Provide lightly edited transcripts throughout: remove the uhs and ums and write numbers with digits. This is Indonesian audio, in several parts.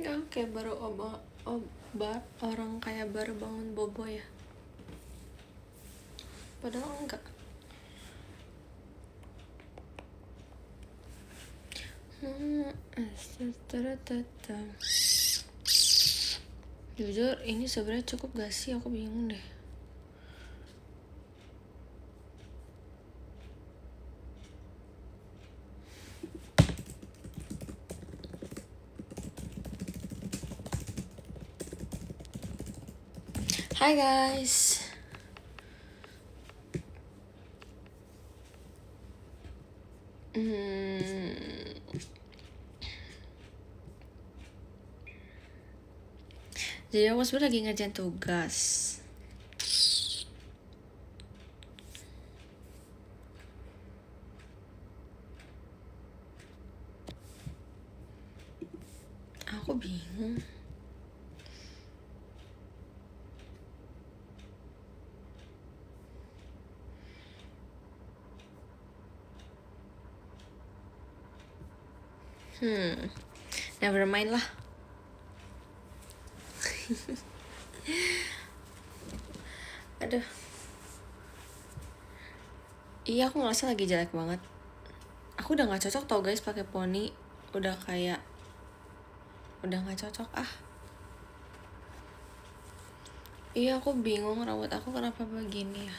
Ya kayak baru obat orang kayak baru bangun bobo ya, padahal enggak. Jujur ini sebenarnya cukup gak sih, aku bingung deh. Hai guys. Jadi aku sebenarnya lagi ngerjain tugas. Aku bingung. Never mind lah. Aduh. Iya, aku ngerasa lagi jelek banget. Aku udah gak cocok tau guys pakai poni. Udah gak cocok ah. Iya, aku bingung rambut aku kenapa begini ya.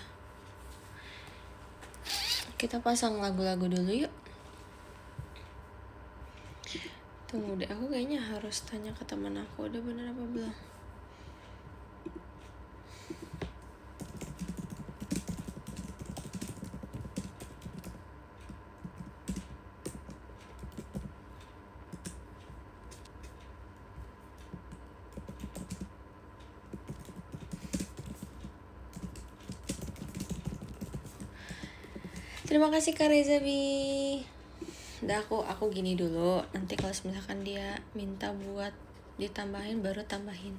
Kita pasang lagu-lagu dulu yuk. Tunggu deh, aku kayaknya harus tanya ke teman aku udah bener apa belum. Terima kasih Kak Reza Bi. Udah aku gini dulu. Nanti kalau misalkan dia minta buat ditambahin baru tambahin.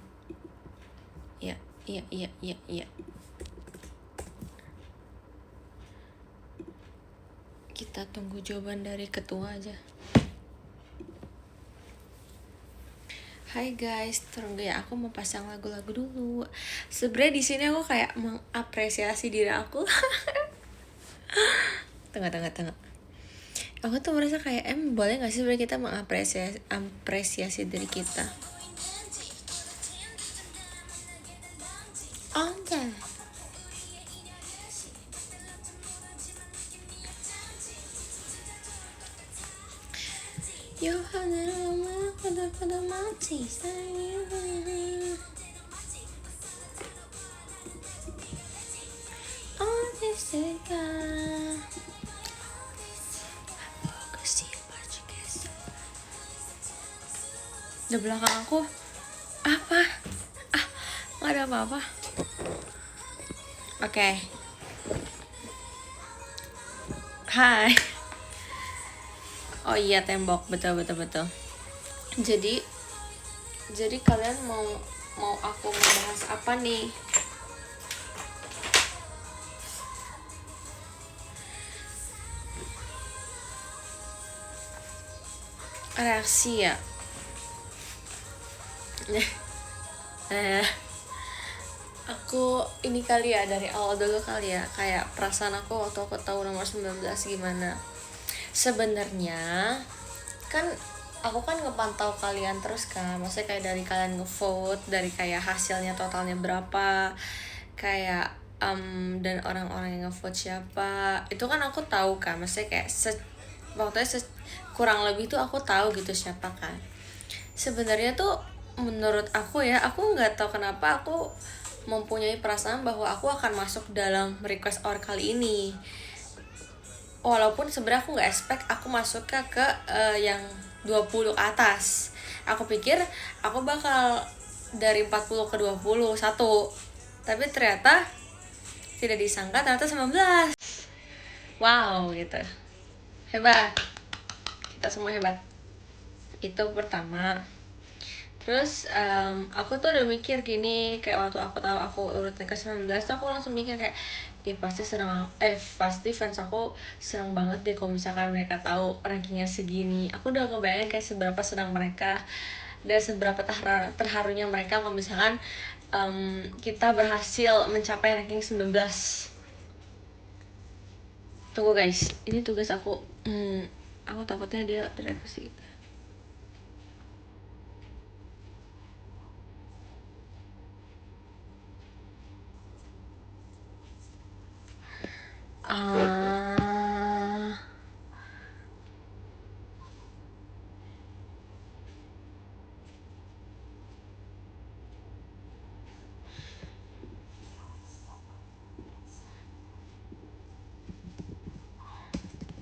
Iya. Kita tunggu jawaban dari ketua aja. Hai guys, tunggu ya, aku mau pasang lagu-lagu dulu. Sebenarnya di sini aku kayak mengapresiasi diri aku. Tengah. Aku tuh merasa kayak boleh gak sih sebenarnya kita mengapresiasi diri kita. Oke. Yohana pada mati sayang. Oh Jessica. Di belakang aku apa? Gak ada apa-apa. Oke. Hai. Oh iya, tembok, betul. Jadi kalian mau aku membahas apa nih? Reaksi ya. Aku ini kali ya, dari awal dulu kali ya, kayak perasaan aku waktu aku tahu nomor 19 gimana. Sebenarnya kan aku kan ngepantau kalian terus kan, maksudnya kayak dari kalian ngevote, dari kayak hasilnya totalnya berapa, kayak dan orang-orang yang ngevote siapa, itu kan aku tahu kan, maksudnya kayak kurang lebih tuh aku tahu gitu siapa kan. Sebenarnya tuh menurut aku ya, aku nggak tahu kenapa aku mempunyai perasaan bahwa aku akan masuk dalam request hour kali ini. Walaupun sebenarnya aku nggak expect aku masuk ke yang 20 ke atas. Aku pikir aku bakal dari 40 ke 21. Tapi ternyata tidak disangka ternyata 19. Wow gitu. Hebat. Kita semua hebat. Itu pertama. Terus aku tuh udah mikir gini, kayak waktu aku tahu aku urutnya ke 19 tuh aku langsung mikir kayak pasti fans aku senang banget deh kalau misalkan mereka tahu rankingnya segini. Aku udah kebayang kayak seberapa senang mereka dan seberapa terharunya mereka kalau misalkan kita berhasil mencapai ranking 19. Tunggu guys, ini tugas aku. Aku takutnya dia direvisi.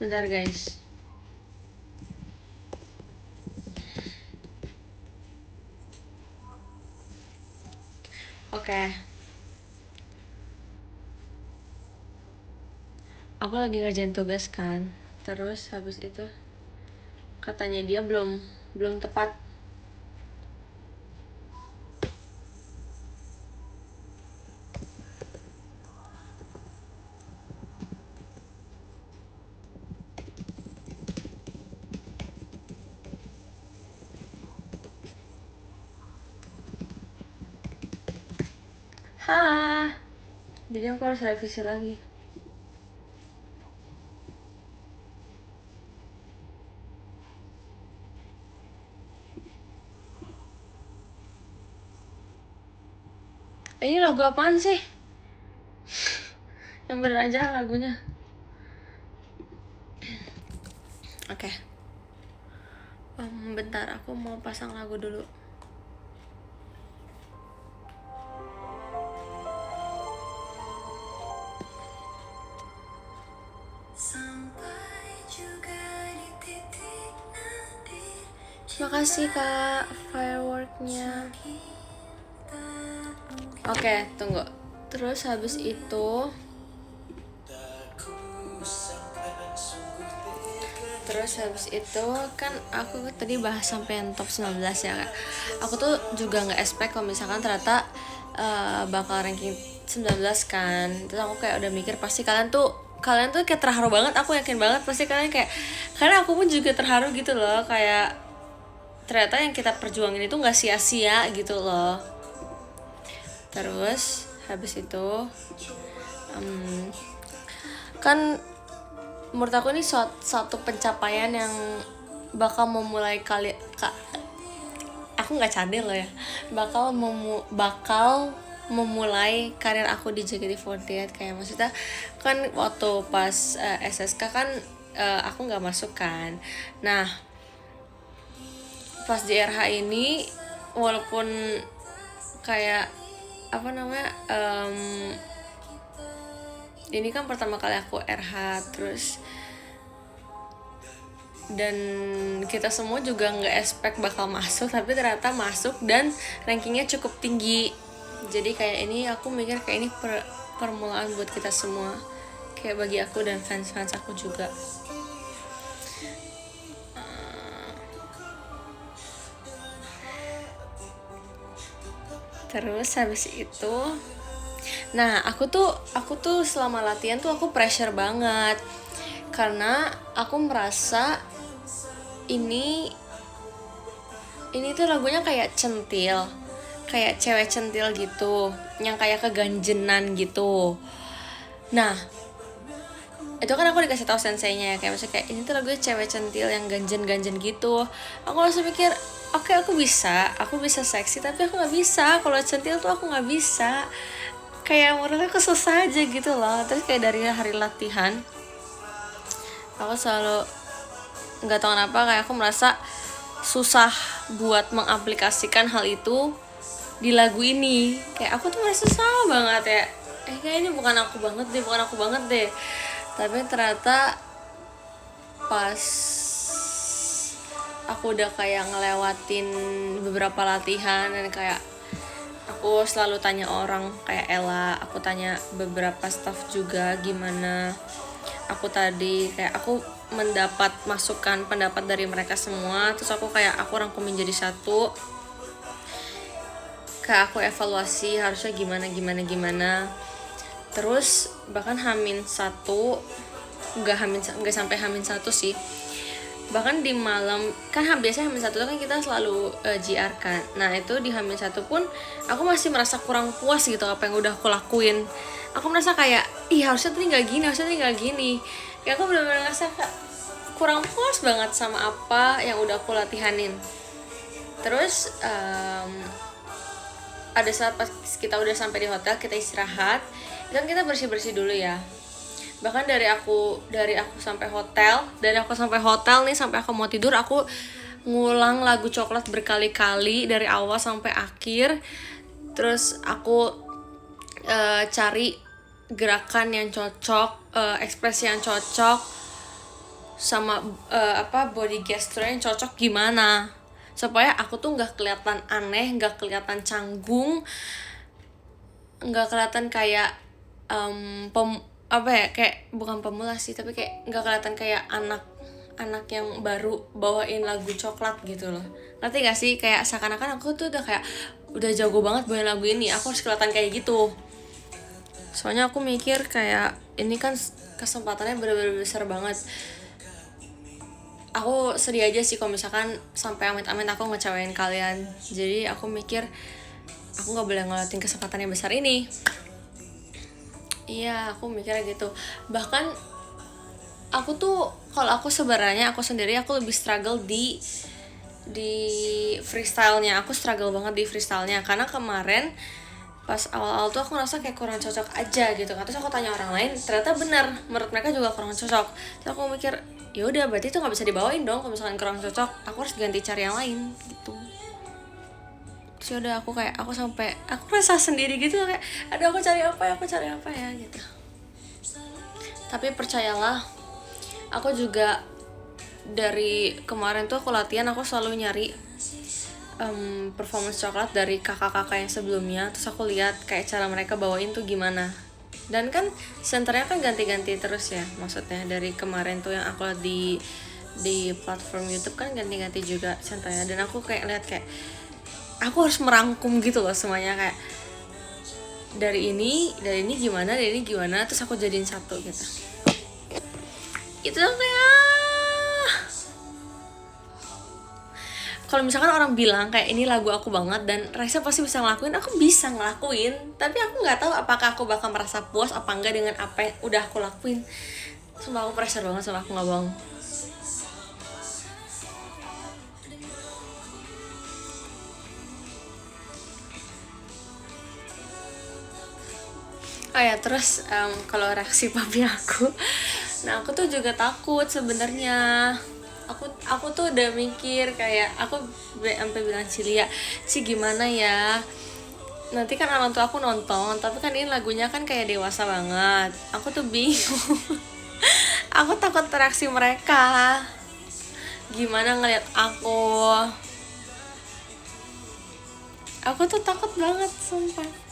Bentar guys. Oke. Aku lagi ngerjain tugas kan. Terus habis itu katanya dia belum tepat. Jadi aku harus revisi lagi. Ini lagu apaan sih? Yang bener aja lagunya. Oke. Bentar, aku mau pasang lagu dulu. Makasih kak fireworknya. Oke, tunggu. Terus habis itu kan aku tadi bahas sampai top 19 ya kak. Aku tuh juga gak expect kalau misalkan ternyata bakal ranking 19 kan. Terus aku kayak udah mikir pasti kalian tuh kayak terharu banget. Aku yakin banget pasti kalian kayak, karena aku pun juga terharu gitu loh, kayak ternyata yang kita perjuangin itu gak sia-sia gitu loh. Terus habis itu kan menurut aku ini suatu pencapaian yang bakal memulai aku nggak cadel loh ya, bakal memulai karir aku di JKT48. Kayak maksudnya kan waktu pas SSK kan aku nggak masuk kan. Nah pas di RH ini walaupun kayak apa namanya ini kan pertama kali aku RH terus, dan kita semua juga nggak expect bakal masuk, tapi ternyata masuk dan rankingnya cukup tinggi. Jadi kayak ini aku mikir kayak ini permulaan buat kita semua, kayak bagi aku dan fans aku juga. Terus habis itu, nah aku tuh selama latihan tuh aku pressure banget, karena aku merasa ini tuh lagunya kayak centil, kayak cewek centil gitu, yang kayak keganjenan gitu. Nah itu kan aku dikasih tahu senseinya ya, kayak maksudnya kayak ini tuh lagunya cewek centil yang ganjen gitu. Aku langsung mikir, oke, aku bisa seksi, tapi aku nggak bisa kalau centil tuh, aku nggak bisa. Kayak menurut aku susah aja gitu loh. Terus kayak dari hari latihan aku selalu nggak tahu kenapa kayak aku merasa susah buat mengaplikasikan hal itu di lagu ini. Kayak aku tuh merasa susah banget ya, kayak ini bukan aku banget deh. Tapi ternyata pas aku udah kayak ngelewatin beberapa latihan dan kayak aku selalu tanya orang kayak Ella, aku tanya beberapa staff juga gimana. Aku tadi kayak aku mendapat masukan pendapat dari mereka semua, terus aku rangkumin jadi satu, kayak aku evaluasi harusnya gimana. Terus bahkan nggak sampai H-1 sih, Bahkan di malam kan biasanya H-1 tuh kan kita selalu JR kan. Nah itu di H-1 pun aku masih merasa kurang puas gitu apa yang udah aku lakuin. Aku merasa kayak harusnya tadi nggak gini, harusnya tadi nggak gini. Kayak aku benar-benar ngerasa kurang puas banget sama apa yang udah aku latihanin. Terus ada saat pas kita udah sampai di hotel, kita istirahat, kan kita bersih-bersih dulu ya. Bahkan dari aku sampai hotel nih, sampai aku mau tidur, aku ngulang lagu Coklat berkali-kali dari awal sampai akhir. Terus aku cari gerakan yang cocok, ekspresi yang cocok, sama body gesture yang cocok gimana, supaya aku tuh nggak kelihatan aneh, nggak kelihatan canggung, nggak kelihatan kayak kayak bukan pemula sih, tapi kayak nggak kelihatan kayak anak yang baru bawain lagu Coklat gitu loh. Ngerti gak sih? Kayak seakan-akan aku tuh udah jago banget bawain lagu ini, aku harus kelihatan kayak gitu. Soalnya aku mikir kayak ini kan kesempatannya bener-bener besar banget. Aku sedih aja sih kalau misalkan sampai amit-amit aku ngecewain kalian. Jadi aku mikir aku nggak boleh ngeliatin kesempatan yang besar ini. Iya, aku mikirnya gitu. Bahkan aku tuh, kalau aku sebenarnya aku sendiri aku lebih struggle di freestyle-nya. Aku struggle banget di freestyle-nya karena kemarin pas awal-awal tuh aku ngerasa kayak kurang cocok aja gitu. Terus aku tanya orang lain, ternyata benar, menurut mereka juga kurang cocok. Terus aku mikir, ya udah berarti itu nggak bisa dibawain dong kalau misalkan kurang cocok. Aku harus ganti cari yang lain gitu. Terus udah aku rasa sendiri gitu kayak, aduh aku cari apa ya gitu. Tapi percayalah, aku juga dari kemarin tuh aku latihan, aku selalu nyari performance Coklat dari kakak-kakak yang sebelumnya. Terus aku lihat kayak cara mereka bawain tuh gimana. Dan kan senternya kan ganti-ganti terus ya, maksudnya dari kemarin tuh yang aku lihat di platform YouTube kan ganti-ganti juga senternya. Dan aku kayak lihat kayak aku harus merangkum gitu loh semuanya, kayak dari ini gimana, terus aku jadiin satu gitu. Itu kayak kalau misalkan orang bilang kayak ini lagu aku banget dan Raisa pasti bisa ngelakuin, aku bisa ngelakuin. Tapi aku nggak tahu apakah aku bakal merasa puas apa enggak dengan apa yang udah aku lakuin. Sumpah aku pressure banget sama aku, nggak bohong. Oh ya, terus kalau reaksi papi aku, nah aku tuh juga takut sebenarnya. Aku tuh udah mikir kayak aku sampai bilang Cilia, gimana ya? Nanti kan orang tua aku nonton, tapi kan ini lagunya kan kayak dewasa banget. Aku tuh bingung. Aku takut reaksi mereka. Gimana ngeliat aku? Aku tuh takut banget, sumpah.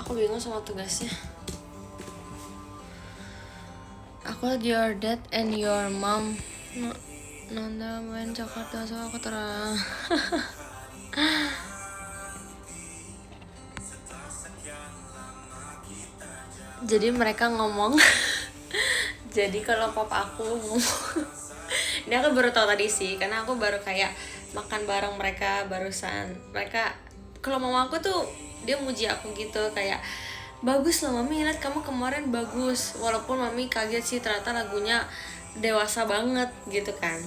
Aku bingung sama tugasnya. Aku liat your dad and your mom Nanda main Jakarta, so aku terang. Jadi mereka ngomong jadi kalau papa aku ngomong ini aku baru tahu tadi sih, karena aku baru kayak makan bareng mereka barusan. Mereka, kalau mama aku tuh dia muji aku gitu, kayak bagus loh mami, lihat kamu kemarin bagus. Walaupun mami kaget sih ternyata lagunya dewasa banget gitu kan,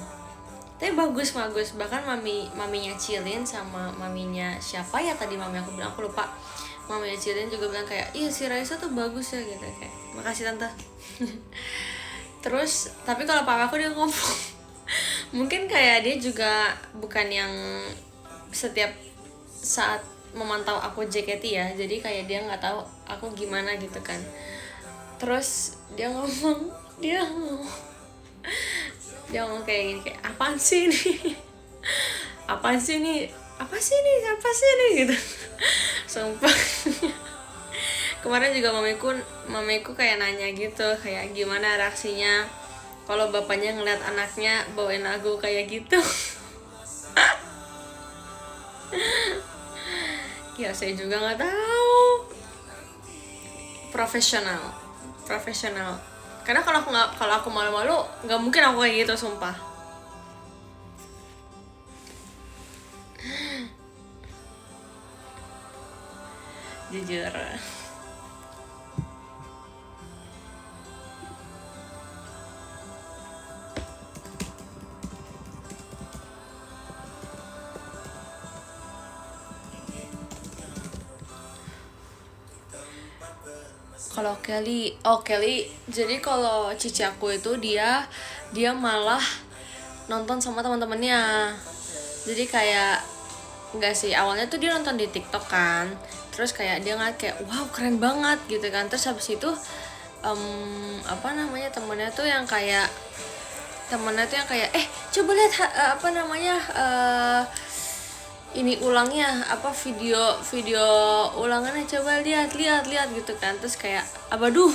tapi bagus. Bahkan maminya Cilin sama maminya siapa ya tadi, mami aku bilang, aku lupa, mamanya Cirin juga bilang kayak iya si Raisa tuh bagus ya gitu, kayak makasih tante. Terus tapi kalau papa aku dia ngomong mungkin kayak dia juga bukan yang setiap saat memantau aku JKT ya, jadi kayak dia nggak tahu aku gimana gitu kan. Terus dia ngomong kayak gini, kayak apaan sih ini apa sih ini gitu. Sumpah. Kemarin juga mamiku kayak nanya gitu, kayak gimana reaksinya kalau bapaknya ngeliat anaknya bawain lagu kayak gitu. Ya saya juga nggak tahu. Profesional. Karena kalau aku malu-malu nggak mungkin aku kayak gitu, sumpah. Jujur. Kalau Kelly, jadi kalau cici aku itu dia malah nonton sama teman-temannya. Jadi kayak enggak sih, awalnya tuh dia nonton di TikTok kan. Terus kayak dia ngeliat kayak wow keren banget gitu kan. Terus habis itu temennya tuh yang kayak coba lihat ini ulangnya video ulangannya, coba lihat gitu kan. Terus kayak abaduh.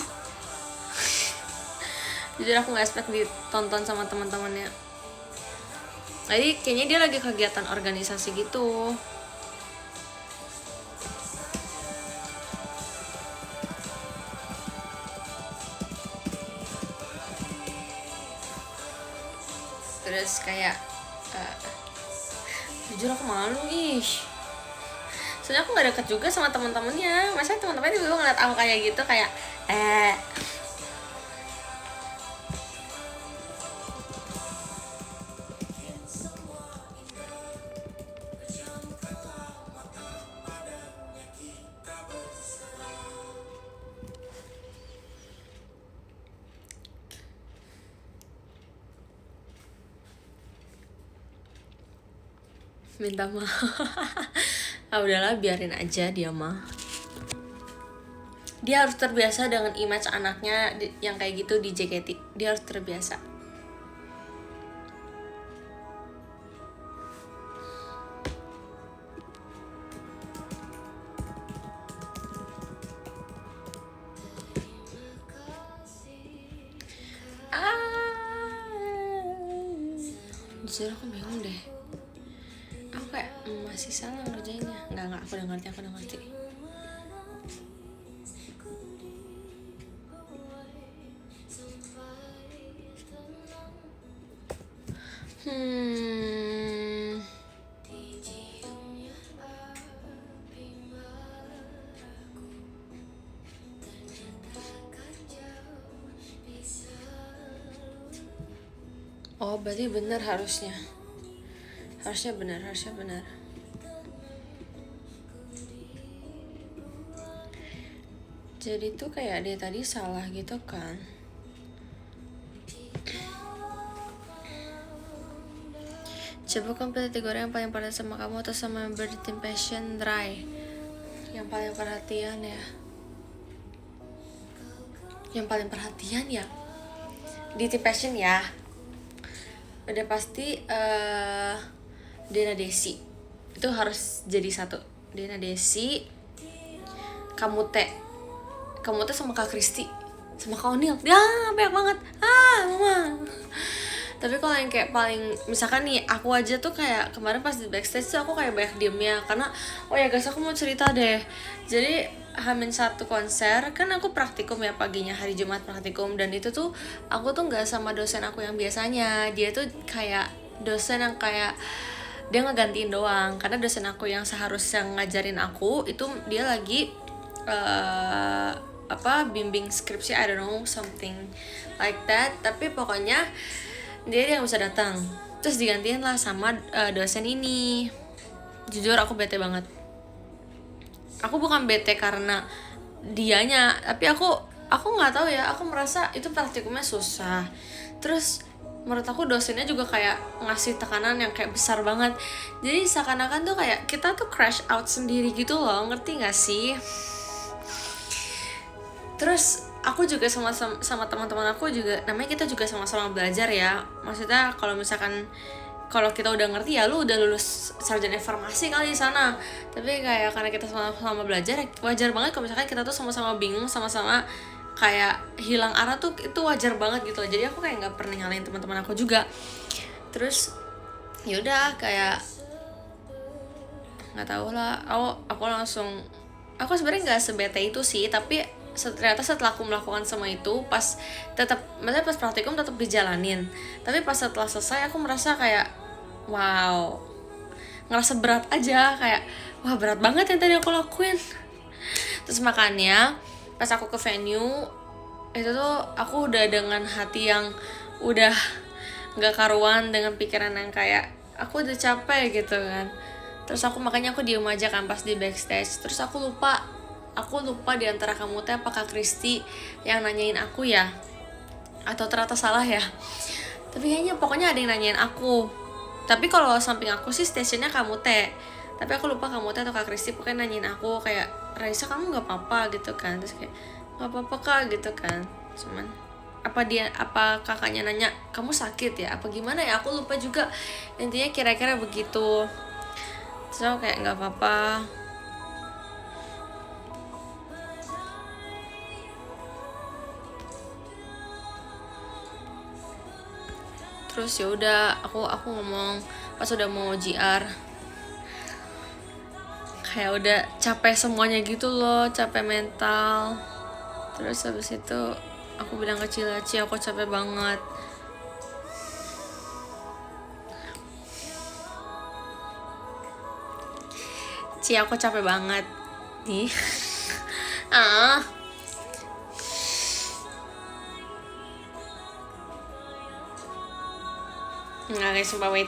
Jujur aku nggak expect ditonton sama teman-temannya. Jadi kayaknya dia lagi kegiatan organisasi gitu. Terus kayak jujur aku malu soalnya aku nggak deket juga sama teman-temannya. Masa teman-temannya tiba-tiba ngeliat aku kayak gitu, kayak minta maaf. Udahlah biarin aja dia mah. Dia harus terbiasa dengan image anaknya yang kayak gitu di JKT. Dia harus terbiasa. Jujur aku bingung deh. Aku kayak masih salah ngerjainnya. Enggak, aku udah ngerti. Oh, berarti benar harusnya benar. Jadi tuh kayak dia tadi salah gitu kan. Coba kompil 3 orang yang paling perhatian sama kamu atau sama member di tim Passion Dry. Yang paling perhatian ya di tim Passion ya udah pasti Dena Desi. Itu harus jadi satu. Dena Desi, kamu teh sama Kak Kristi sama Kak Onil. Ya banyak banget mama. Tapi kalau yang kayak paling, misalkan nih aku aja tuh kayak kemarin pas di backstage tuh aku kayak banyak diemnya karena oh ya guys, aku mau cerita deh. Jadi H-1 konser kan aku praktikum ya, paginya hari Jumat praktikum, dan itu tuh aku tuh nggak sama dosen aku yang biasanya. Dia tuh kayak dosen yang kayak dia ngegantiin doang, karena dosen aku yang seharusnya ngajarin aku itu dia lagi bimbing skripsi, I don't know, something like that. Tapi pokoknya dia nggak bisa datang, terus digantiin lah sama dosen ini. Jujur aku bete banget. aku bukan bete karena dianya, tapi aku nggak tahu ya, aku merasa itu praktikumnya susah. Terus menurut aku dosennya juga kayak ngasih tekanan yang kayak besar banget, jadi seakan-akan tuh kayak kita tuh crash out sendiri gitu loh, ngerti nggak sih? Terus aku juga sama teman-teman aku juga, namanya kita juga sama-sama belajar ya, maksudnya kalau misalkan kalau kita udah ngerti ya lu udah lulus sarjana informasi kali di sana, tapi kayak karena kita sama-sama belajar ya wajar banget kalau misalkan kita tuh sama-sama bingung, sama-sama kayak hilang arah tuh, itu wajar banget gitu loh. Jadi aku kayak nggak pernah nyalain teman-teman aku juga. Terus yaudah kayak nggak tahu lah, aku langsung, aku sebenarnya nggak sebete itu sih, tapi ternyata setelah aku melakukan semua itu, pas tetap, maksudnya pas praktikum tetap dijalanin, tapi pas setelah selesai aku merasa kayak wow, ngerasa berat aja, kayak wah berat banget yang tadi aku lakuin. Terus makanya pas aku ke venue itu tuh aku udah dengan hati yang udah nggak karuan, dengan pikiran yang kayak aku udah capek gitu kan. Terus makanya aku diem aja kan pas di backstage. Terus aku lupa di antara kamu teh apakah Kristi yang nanyain aku ya, atau ternyata salah ya. Tapi kayaknya pokoknya ada yang nanyain aku. Tapi kalau samping aku sih stationnya kamu teh. Tapi aku lupa kamu teh atau Kak Kristi pokoknya nanyain aku kayak, Raisa kamu nggak apa-apa gitu kan. Terus kayak nggak apa-apa kak gitu kan. Cuman apa kakaknya nanya kamu sakit ya apa gimana ya, aku lupa juga, intinya kira-kira begitu. Terus aku kayak nggak apa-apa. Terus ya udah aku ngomong pas udah mau JR, kayak udah capek semuanya gitu loh, capek mental. Terus habis itu aku bilang ke Cilaci aku capek banget. Ci aku capek banget nih. ah nggak guys, sumpah, wait.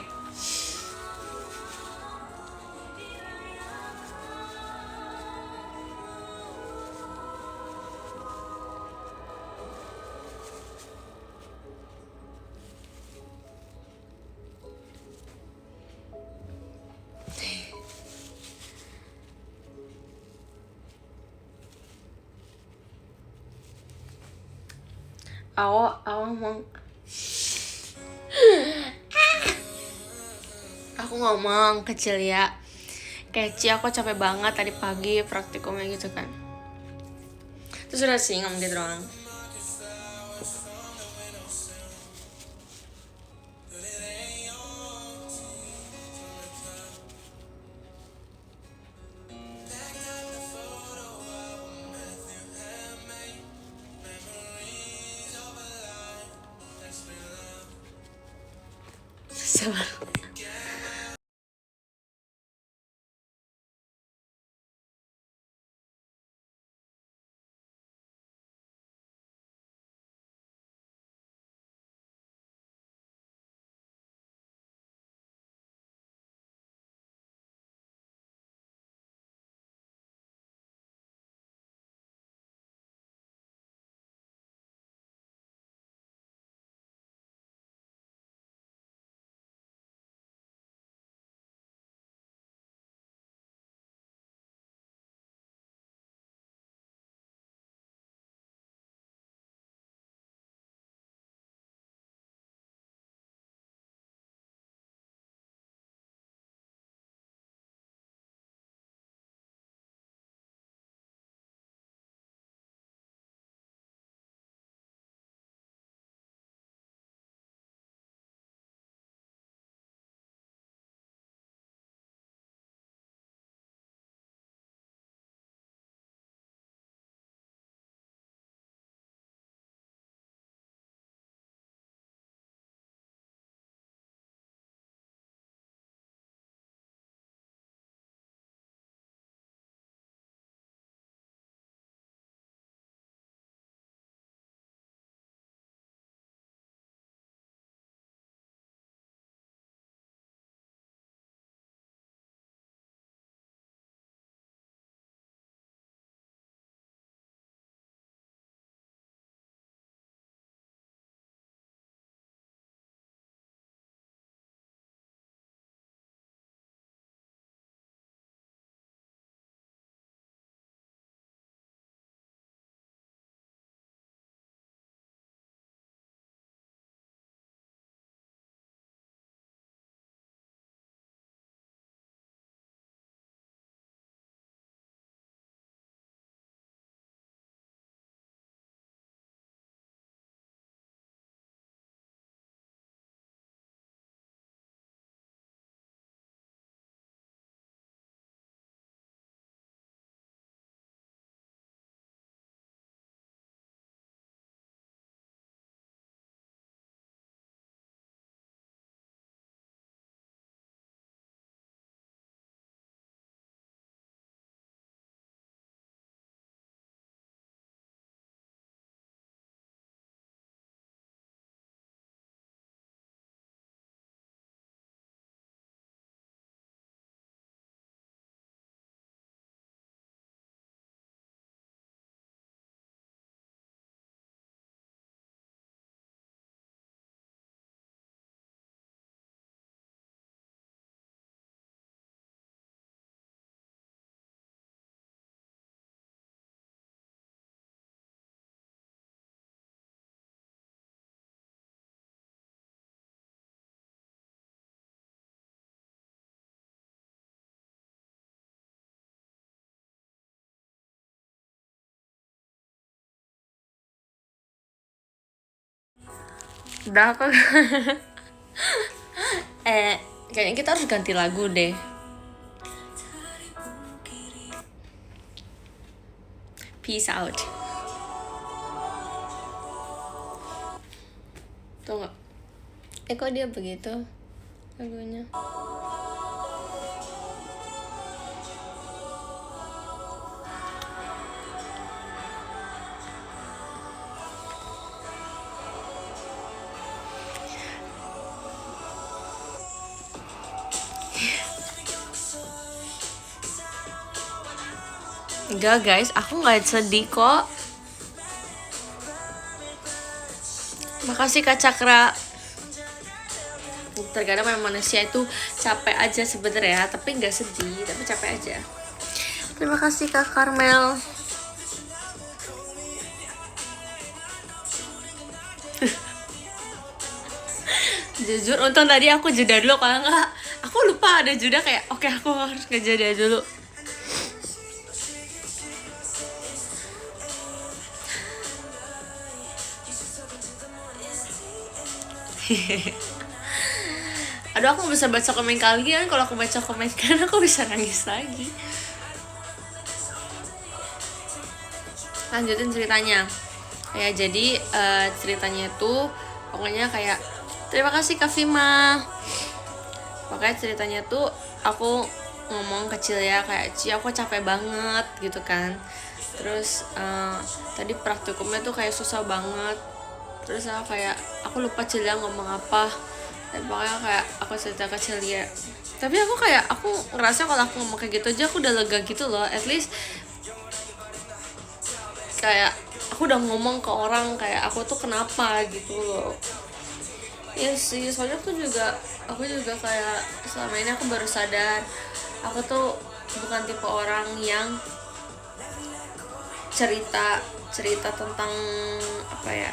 Aku ngomong, aku ngomong kecil ya, kayak Ci aku capek banget tadi pagi praktikumnya gitu kan. Terus udah sih ngomong gitu doang. Sabar. Udah aku kayaknya kita harus ganti lagu deh. Peace out. Tuh nggak? Kok dia begitu lagunya? Enggak guys, aku nggak sedih kok. Makasih Kak Cakra. Terkadang memang manusia itu capek aja sebenarnya, tapi nggak sedih, tapi capek aja. Terima kasih Kak Karmel. Jujur, untung tadi aku jeda dulu, kalau nggak aku lupa ada jeda kayak oke, aku harus ngejeda dulu. Aduh, aku bisa baca komen kalian. Kalau aku baca komen kalian, aku bisa nangis lagi. Lanjutin ceritanya. Ya, jadi ceritanya itu pokoknya kayak terima kasih Kak Vima. Pokoknya ceritanya tuh aku ngomong kecil ya, kayak Ci aku capek banget gitu kan. Terus tadi praktikumnya tuh kayak susah banget. Terus aku lupa Cilia ngomong apa. Dan pokoknya kayak aku cerita ke Cilia. Tapi aku ngerasa kalau aku ngomong kayak gitu aja aku udah lega gitu loh. At least kayak aku udah ngomong ke orang kayak aku tuh kenapa gitu loh. Iya sih, soalnya aku juga kayak selama ini aku baru sadar aku tuh bukan tipe orang yang cerita tentang apa ya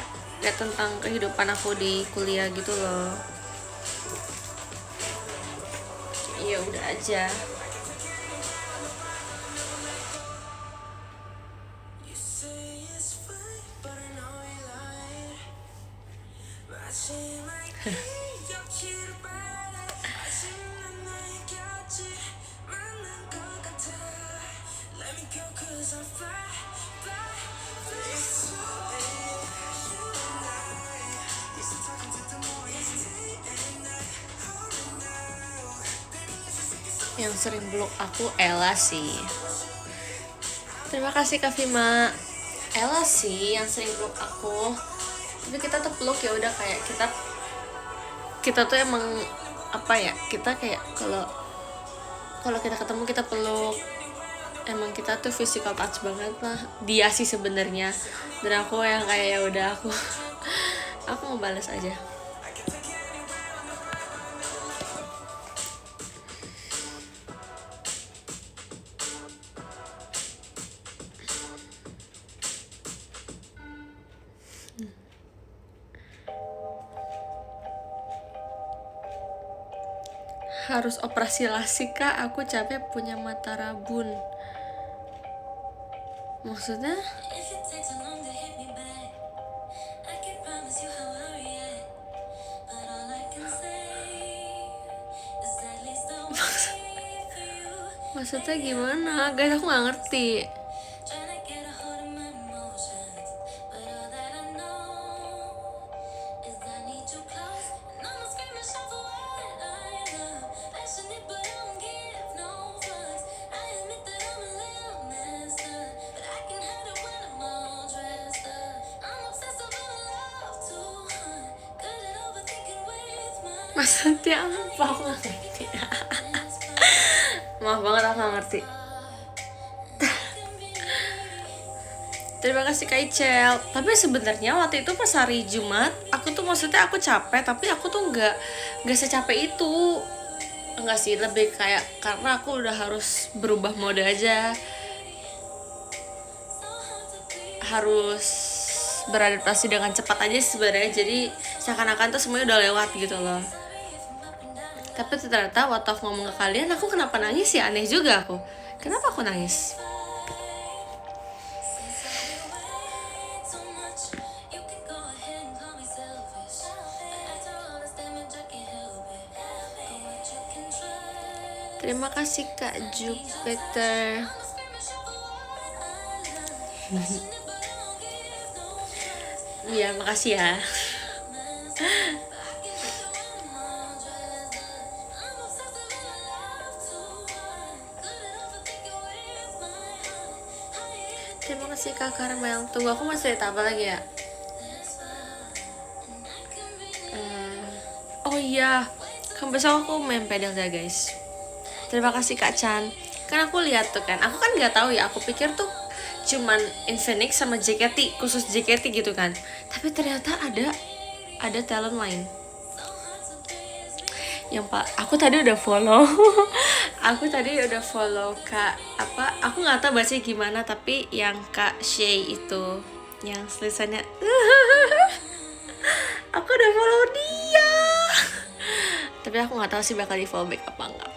tentang kehidupan aku di kuliah gitu loh. Iya udah aja. Yang sering blok aku Ella sih. Terima kasih Kak Vima. Ella sih yang sering blok aku. Tapi kita tuh peluk ya udah kayak kita tuh emang apa ya, kita kayak kalau kita ketemu kita peluk. Emang kita tuh physical touch banget lah. Dia sih sebenarnya. Dan aku yang kayak ya udah aku ngebales aja. Harus operasi lasik Kak, aku capek punya mata rabun. Maksudnya? Maksudnya gimana? Guys, aku gak ngerti. Maksudnya apa? Aku gak ngerti. Maaf banget aku gak ngerti. Terima kasih Kak Icel. Tapi sebenarnya waktu itu pas hari Jumat, aku tuh maksudnya aku capek, tapi aku tuh nggak secapek itu. Enggak sih, lebih kayak karena aku udah harus berubah mode aja. Harus beradaptasi dengan cepat aja sebenarnya. Jadi seakan-akan tuh semuanya udah lewat gitu loh. Tapi ternyata waktu aku ngomong ke kalian, aku kenapa nangis ya? Aneh juga aku. Kenapa aku nangis? Terima kasih Kak Jupiter. Iya, makasih ya. Terima kasih Kak Karmel. Tunggu, aku masih lihat apa lagi ya? Oh iya, kan besok aku main pedal ya guys. Terima kasih Kak Chan. Kan aku lihat tuh kan, aku kan nggak tahu ya. Aku pikir tuh cuman Infinix sama JKT, khusus JKT gitu kan. Tapi ternyata ada talent lain. Yang Pak, aku tadi udah follow. Aku tadi udah follow Kak apa? Aku nggak tahu bahasanya gimana, tapi yang Kak Shay itu, yang tulisannya. Aku udah follow dia. Tapi aku nggak tahu sih bakal di follow back apa enggak.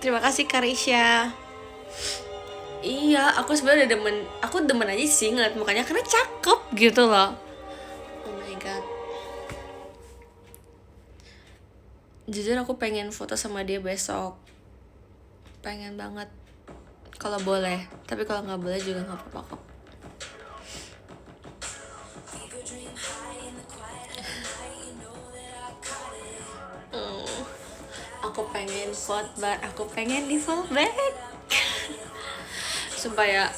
Terima kasih Karisha. Iya, aku sebenarnya aku demen aja sih ngeliat mukanya karena cakep gitu loh. Oh my god. Jujur aku pengen foto sama dia besok. Pengen banget. Kalau boleh, tapi kalau nggak boleh juga nggak apa-apa kok. Aku pengen vote bar, aku pengen di vote back. Supaya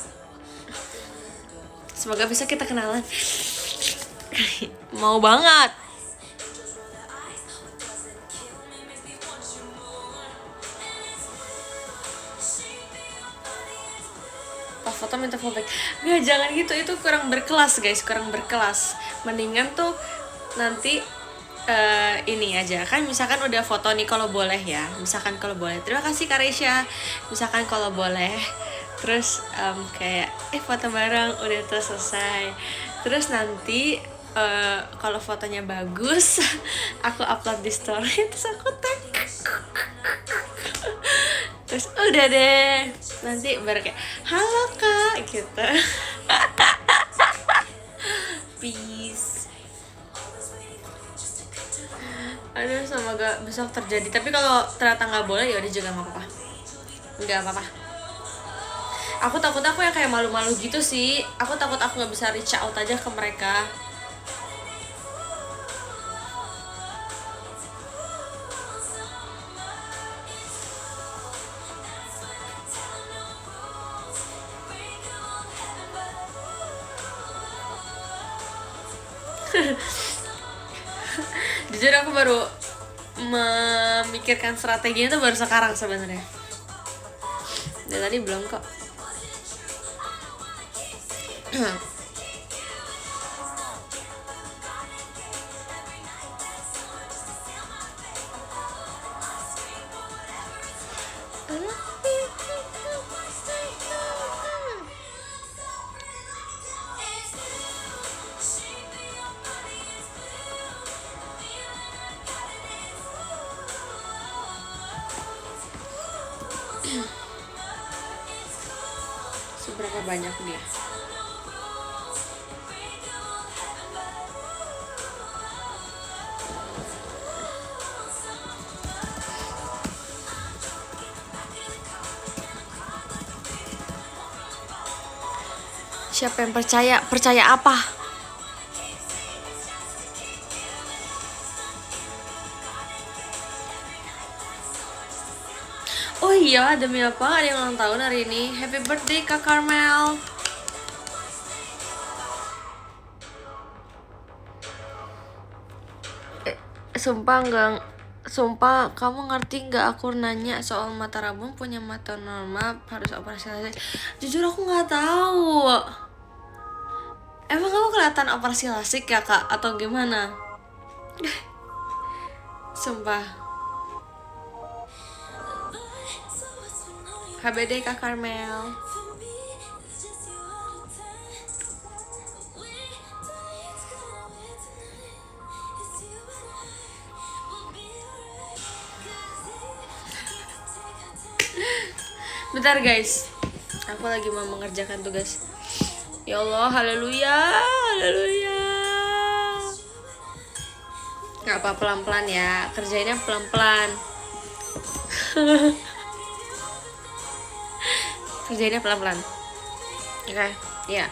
semoga bisa kita kenalan. Mau banget. Pas foto minta fallback. Nggak, jangan gitu, itu kurang berkelas guys, kurang berkelas. Mendingan tuh nanti ini aja kan, misalkan udah foto nih kalau boleh ya, misalkan kalau boleh, terima kasih Karisha, misalkan kalau boleh, terus kayak foto bareng udah terus selesai, terus nanti kalau fotonya bagus aku upload di story, terus aku tag, terus udah deh nanti baru kayak halo Kak gitu. Peace. Aduh, semoga besok terjadi. Tapi kalau ternyata nggak boleh ya udah juga nggak apa-apa. Nggak apa-apa. Aku takut aku yang kayak malu-malu gitu sih. Aku takut aku nggak bisa reach out aja ke mereka. Jujur aku baru memikirkan strateginya tuh baru sekarang sebenarnya. Dari tadi belum kok. Seberapa banyak dia? Siapa yang percaya? Percaya apa? Oh iya, demi apa? Ada yang ulang tahun hari ini. Happy birthday Kak Carmel. Sumpah kamu ngerti nggak aku nanya soal mata rabun punya mata normal harus operasi lasik? Jujur aku nggak tahu. Emang kamu kelihatan operasi lasik ya Kak atau gimana? Sumpah. HBD Kak Carmel. Bentar guys, aku lagi mau mengerjakan tugas. Ya Allah, haleluya, haleluya. Gak apa, pelan-pelan ya, kerjainnya pelan-pelan. Kerjainnya pelan-pelan. Oke, ya.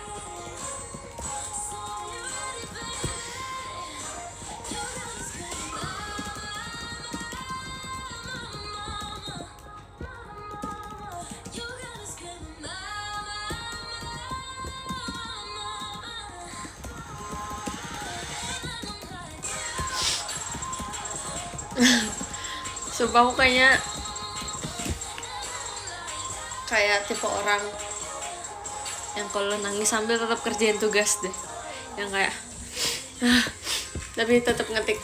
Sumpah aku kayak tipe orang yang kalau nangis sambil tetap kerjain tugas deh, yang kayak tapi tetap ngetik.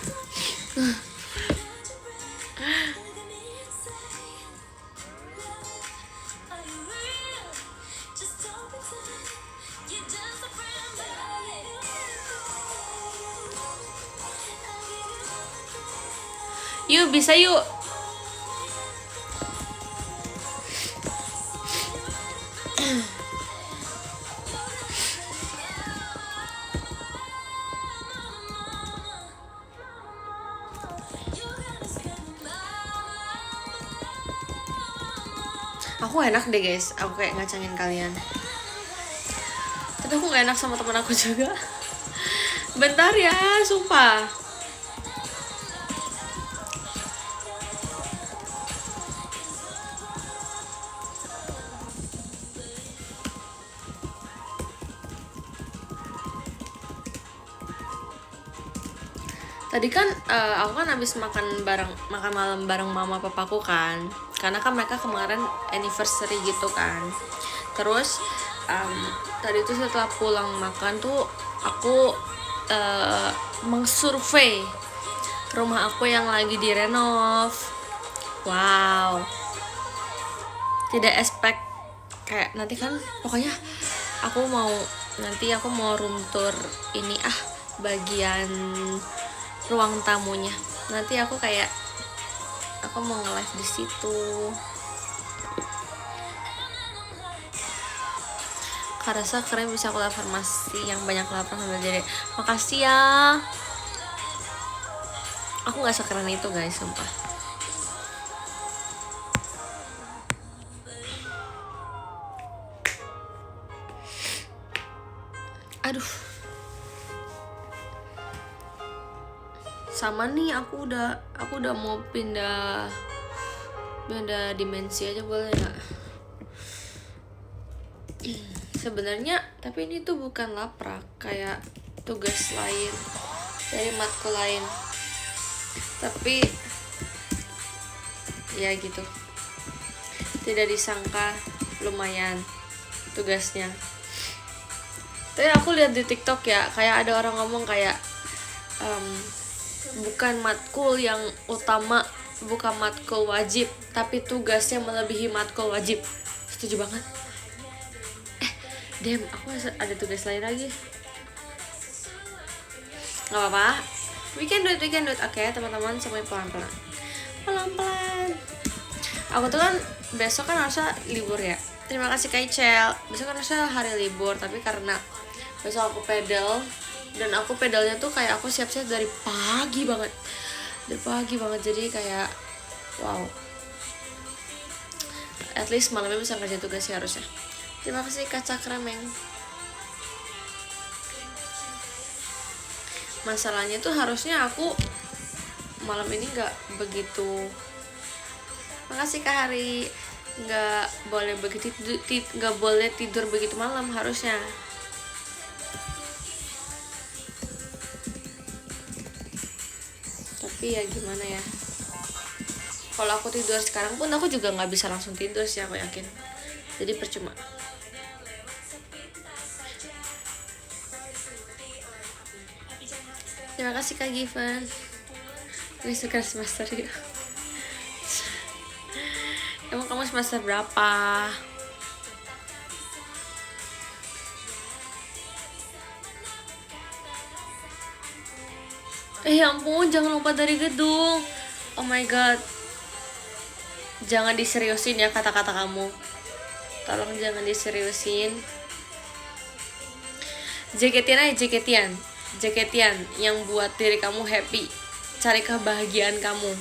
Yuk, bisa yuk. Aku enak deh guys, aku kayak ngacangin kalian. Tapi aku gak enak sama temen aku juga. Bentar ya, sumpah. Tadi kan aku kan habis makan malam bareng mama papaku kan, karena kan mereka kemarin anniversary gitu kan. Terus tadi tuh setelah pulang makan tuh aku mengsurvei rumah aku yang lagi direnov. Wow, tidak expect kayak nanti kan pokoknya aku mau room tour ini bagian ruang tamunya. Nanti aku mau nge-live di situ. Karasa keren bisa aku farmasi yang banyak lapar sambil jadi. Makasih ya. Aku nggak sekeren itu guys, sumpah. Aduh. Sama nih aku udah mau pindah dimensi aja, boleh nggak? Sebenarnya tapi ini tuh bukan laprak, kayak tugas lain dari matkul lain, tapi ya gitu, tidak disangka lumayan tugasnya. Tapi aku lihat di TikTok ya, kayak ada orang ngomong kayak bukan matkul yang utama, bukan matkul wajib, tapi tugasnya melebihi matkul wajib. Setuju banget. Aku ada tugas lain lagi. Gak apa-apa, we can do it. Oke, teman-teman, semuanya pelan-pelan. Aku tuh kan besok kan harusnya libur ya. Terima kasih Kak Icel. Besok kan harusnya hari libur, tapi karena besok aku pedal, dan aku pedalnya tuh kayak aku siap-siap dari pagi banget, jadi kayak wow, at least malamnya bisa kerja tugas sih harusnya. Terima kasih Kak Cakrameng. Masalahnya tuh harusnya aku malam ini nggak begitu. Makasih Kak Hari. Nggak boleh tidur begitu malam harusnya. Tapi ya gimana ya, kalau aku tidur sekarang pun aku juga nggak bisa langsung tidur sih, aku yakin. Jadi percuma. Terima kasih Kak Given. Ini suka semester ya. Emang kamu semester berapa? Ya ampun, jangan lompat dari gedung. Oh my god. Jangan diseriusin ya kata-kata kamu. Tolong jangan diseriusin. Jaketian yang buat diri kamu happy. Cari kebahagiaan kamu.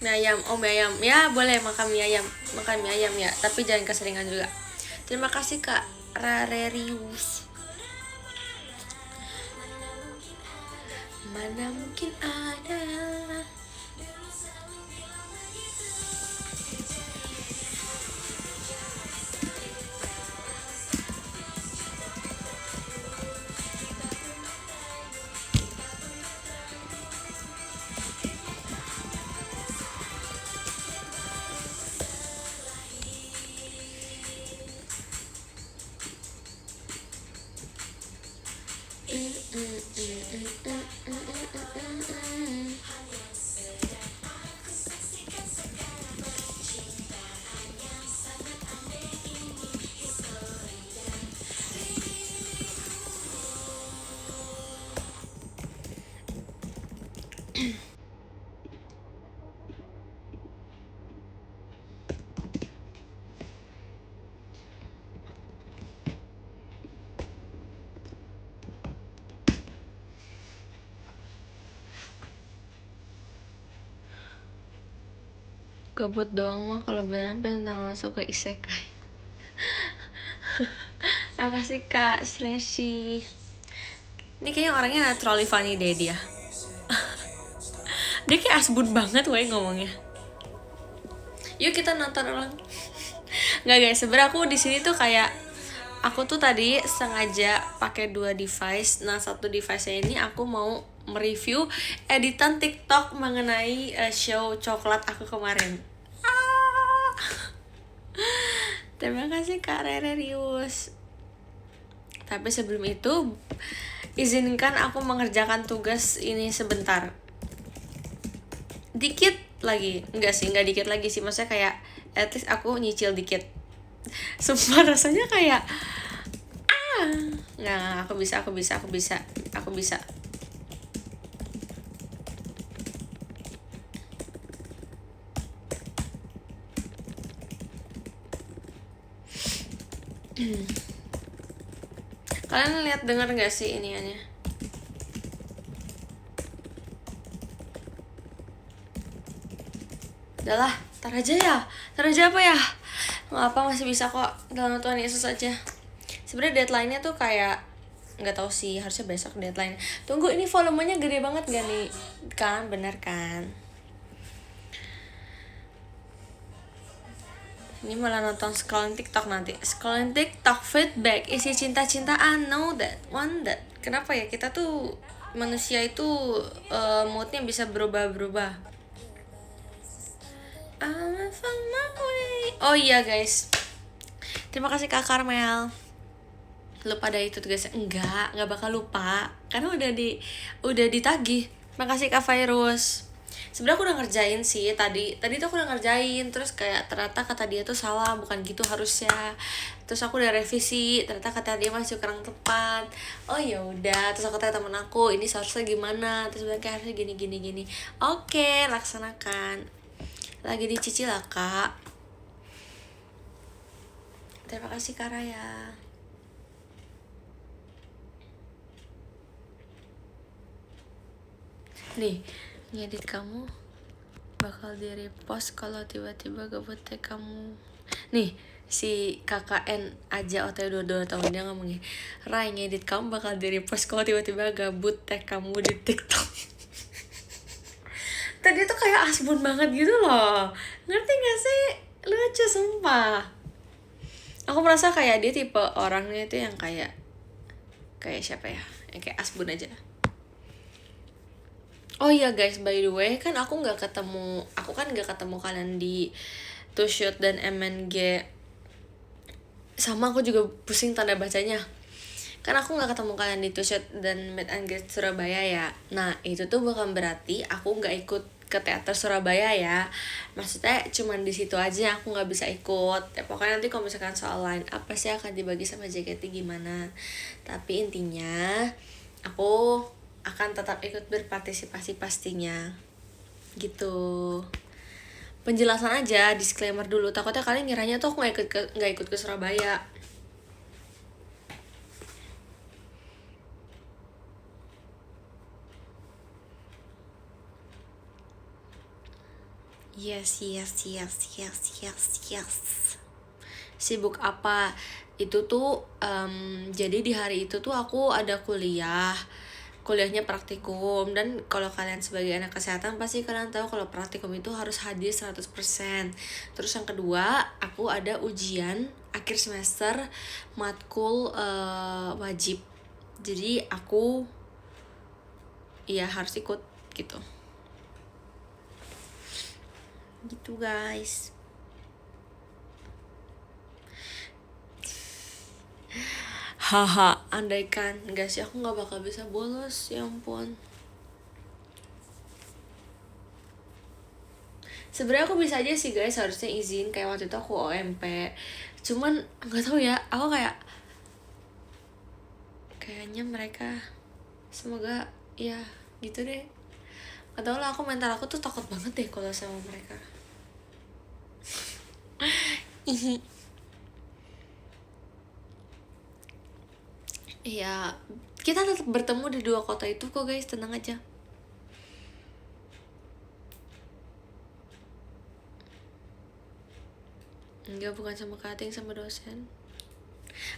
Mie ayam, oh mie ayam. Ya boleh makan mie ayam. Makan mie ayam ya, tapi jangan keseringan juga. Terima kasih Kak Rarerius. Mana mungkin ada. Gabut doang mah, kalau beneran pengen langsung ke isekai. Makasih Kak Slashy. Ini kayaknya orangnya naturally funny deh dia. Dia kayak asbun banget woy ngomongnya. Yuk kita nonton ulang. Nggak guys, sebenernya aku di sini tuh kayak aku tuh tadi sengaja pakai 2 device. Nah, satu device ini aku mau mereview editan TikTok mengenai show coklat aku kemarin. Terima kasih Kak Rererius. Tapi sebelum itu, izinkan aku mengerjakan tugas ini sebentar. Dikit lagi, enggak dikit lagi sih, maksudnya kayak at least aku nyicil dikit. Sumpah rasanya kayak nggak, aku bisa. Kalian lihat dengar nggak sih iniannya? Udahlah, tar aja apa ya? Nggak apa, masih bisa kok, dalam Tuhan Yesus aja. Sebenarnya deadline-nya tuh kayak nggak tahu sih, harusnya besok deadline. Tunggu, ini volumenya gede banget gak nih? Kan, bener kan? Ini malah nonton scrolling TikTok nanti. Scrolling TikTok feedback isi cinta-cintaan, know that, want that. Kenapa ya kita tuh manusia itu moodnya bisa berubah-berubah. Oh iya guys, terima kasih Kak Karmel. Lupa dari itu tugasnya? Enggak bakal lupa karena udah ditagih. Makasih Kak Virus. Sebenarnya aku udah ngerjain sih tadi tuh aku udah ngerjain, terus kayak ternyata kata dia tuh salah, bukan gitu harusnya. Terus aku udah revisi, ternyata kata dia masih kurang tepat. Oh ya udah, terus aku tanya temen aku, ini seharusnya gimana, terus bilang kayak harusnya gini. Oke, laksanakan. Lagi dicicil lah Kak. Terima kasih Kak Raya. Nih, ngedit kamu bakal di repost kalau tiba-tiba gabut tag kamu. Nih, si KKN aja OT22 tahun dia ngomongnya, Rai, ngedit kamu bakal di repost kalau tiba-tiba gabut tag kamu di TikTok. Tadi tuh kayak asbun banget gitu loh, ngerti gak sih? Lucu sumpah. Aku merasa kayak dia tipe orangnya itu yang kayak siapa ya, yang kayak asbun aja. Oh iya guys, by the way, kan aku kan nggak ketemu kalian di To Shoot dan MNG. Sama aku juga pusing tanda bacanya. Kan aku nggak ketemu kalian di To Shoot dan Meet and Greet Surabaya ya. Nah, itu tuh bukan berarti aku nggak ikut ke teater Surabaya ya. Maksudnya cuman di situ aja, aku nggak bisa ikut. Ya, pokoknya nanti kalau misalkan soal line apa sih akan dibagi sama JKT gimana. Tapi intinya aku akan tetap ikut berpartisipasi pastinya gitu. Penjelasan aja, disclaimer dulu, takutnya kalian ngiranya tuh aku nggak ikut ke Surabaya. Yes, yes, yes, yes, yes, yes. Sibuk apa? Itu tuh jadi di hari itu tuh aku ada kuliahnya praktikum. Dan kalau kalian sebagai anak kesehatan pasti kalian tahu kalau praktikum itu harus hadir 100%. Terus yang kedua, aku ada ujian akhir semester matkul wajib. Jadi aku ya harus ikut gitu guys. Haha, andaikan enggak sih, aku nggak bakal bisa bolos, ya ampun. Sebenarnya aku bisa aja sih guys, harusnya izin kayak waktu itu aku OMP. Cuman nggak tahu ya, aku kayaknya mereka, semoga ya gitu deh. Gak tau lah, aku mental aku tuh takut banget deh kalau sama mereka. Iya, kita tetap bertemu di dua kota itu kok guys, tenang aja. Enggak, bukan sama cutting, sama dosen.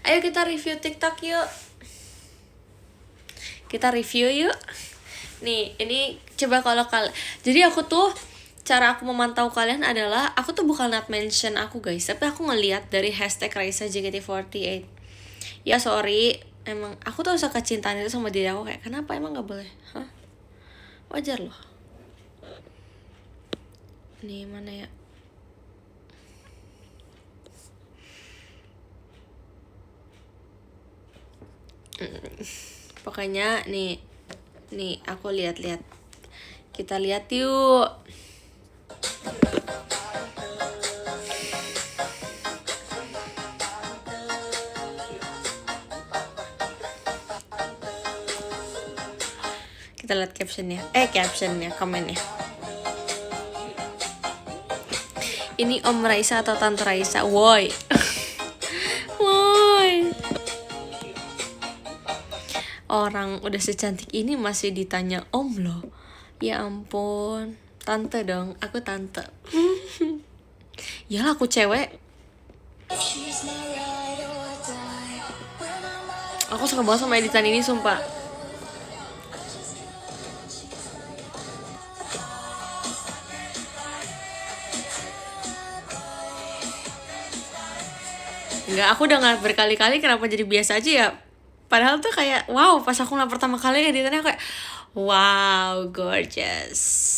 Ayo kita review TikTok yuk. Kita review yuk. Nih, ini coba kalau kalian. Jadi aku tuh, cara aku memantau kalian adalah aku tuh bukan not mention aku guys, tapi aku ngeliat dari hashtag Raisa JKT48. Ya sorry, emang aku tuh suka kecintaan itu sama diri aku, kayak kenapa emang nggak boleh? Hah? Wajar loh. Nih mana ya? Pokoknya nih aku lihat-lihat. Kita lihat yuk. Kita lihat captionnya, komennya. Ini Om Raisa atau Tante Raisa? Woi. Woi. Orang udah secantik ini masih ditanya Om loh. Ya ampun. Tante dong, aku tante. Yalah, aku cewek. Aku suka banget sama editan ini, sumpah. Enggak, aku udah ngeliat berkali-kali, kenapa jadi biasa aja ya? Padahal tuh kayak, wow, pas aku ngeliat pertama kali editannya kayak, wow, gorgeous.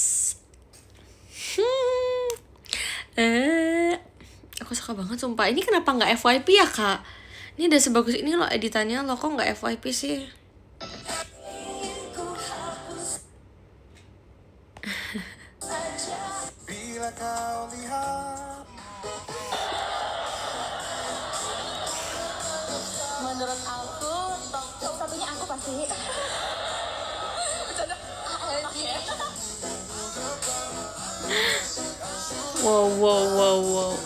Aku suka banget sumpah. Ini kenapa nggak FYP ya kak? Ini udah sebagus ini loh editannya, lo kok nggak FYP sih? Menurut aku, top satunya aku pasti. Wow.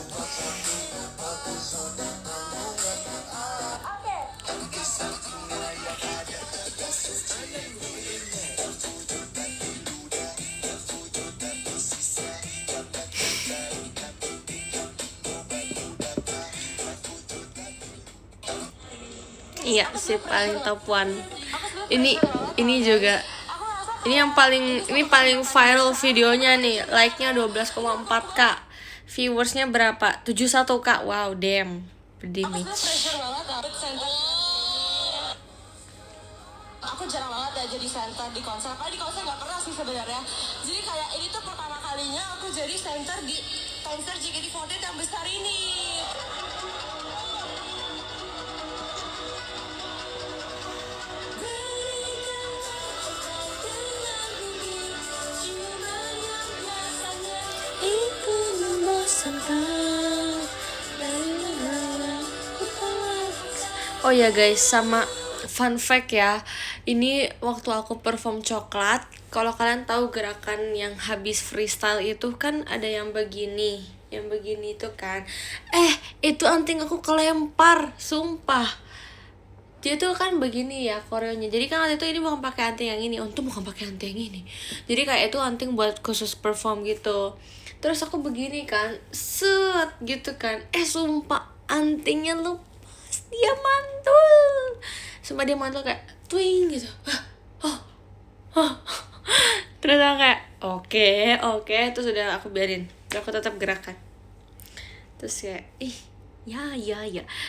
Iya sih, paling top one. Ini juga. Ini paling viral videonya nih. Like-nya 12,4k. Viewersnya berapa? 71k. Wow, damn. Damage. Aku jarang banget ya jadi center di konser. Padahal di konser nggak pernah sih sebenarnya. Jadi kayak ini tuh pertama kalinya aku jadi center di konser JKT48 yang besar ini. Oh ya guys, sama fun fact ya, ini waktu aku perform coklat, kalau kalian tahu gerakan yang habis freestyle itu kan ada yang begini itu kan, itu anting aku kelempar, sumpah. dia tuh kan begini ya koreonya. Jadi kan waktu itu ini bukan pakai anting yang ini, untung bukan pakai anting yang ini. Jadi kayak itu anting buat khusus perform gitu. Terus aku begini kan, set gitu kan. Sumpah antingnya lepas, dia mantul. Sumpah dia mantul kayak twing gitu. Terus aku kayak oke, terus udah aku biarin. Terus aku tetap gerakan. Terus kayak ya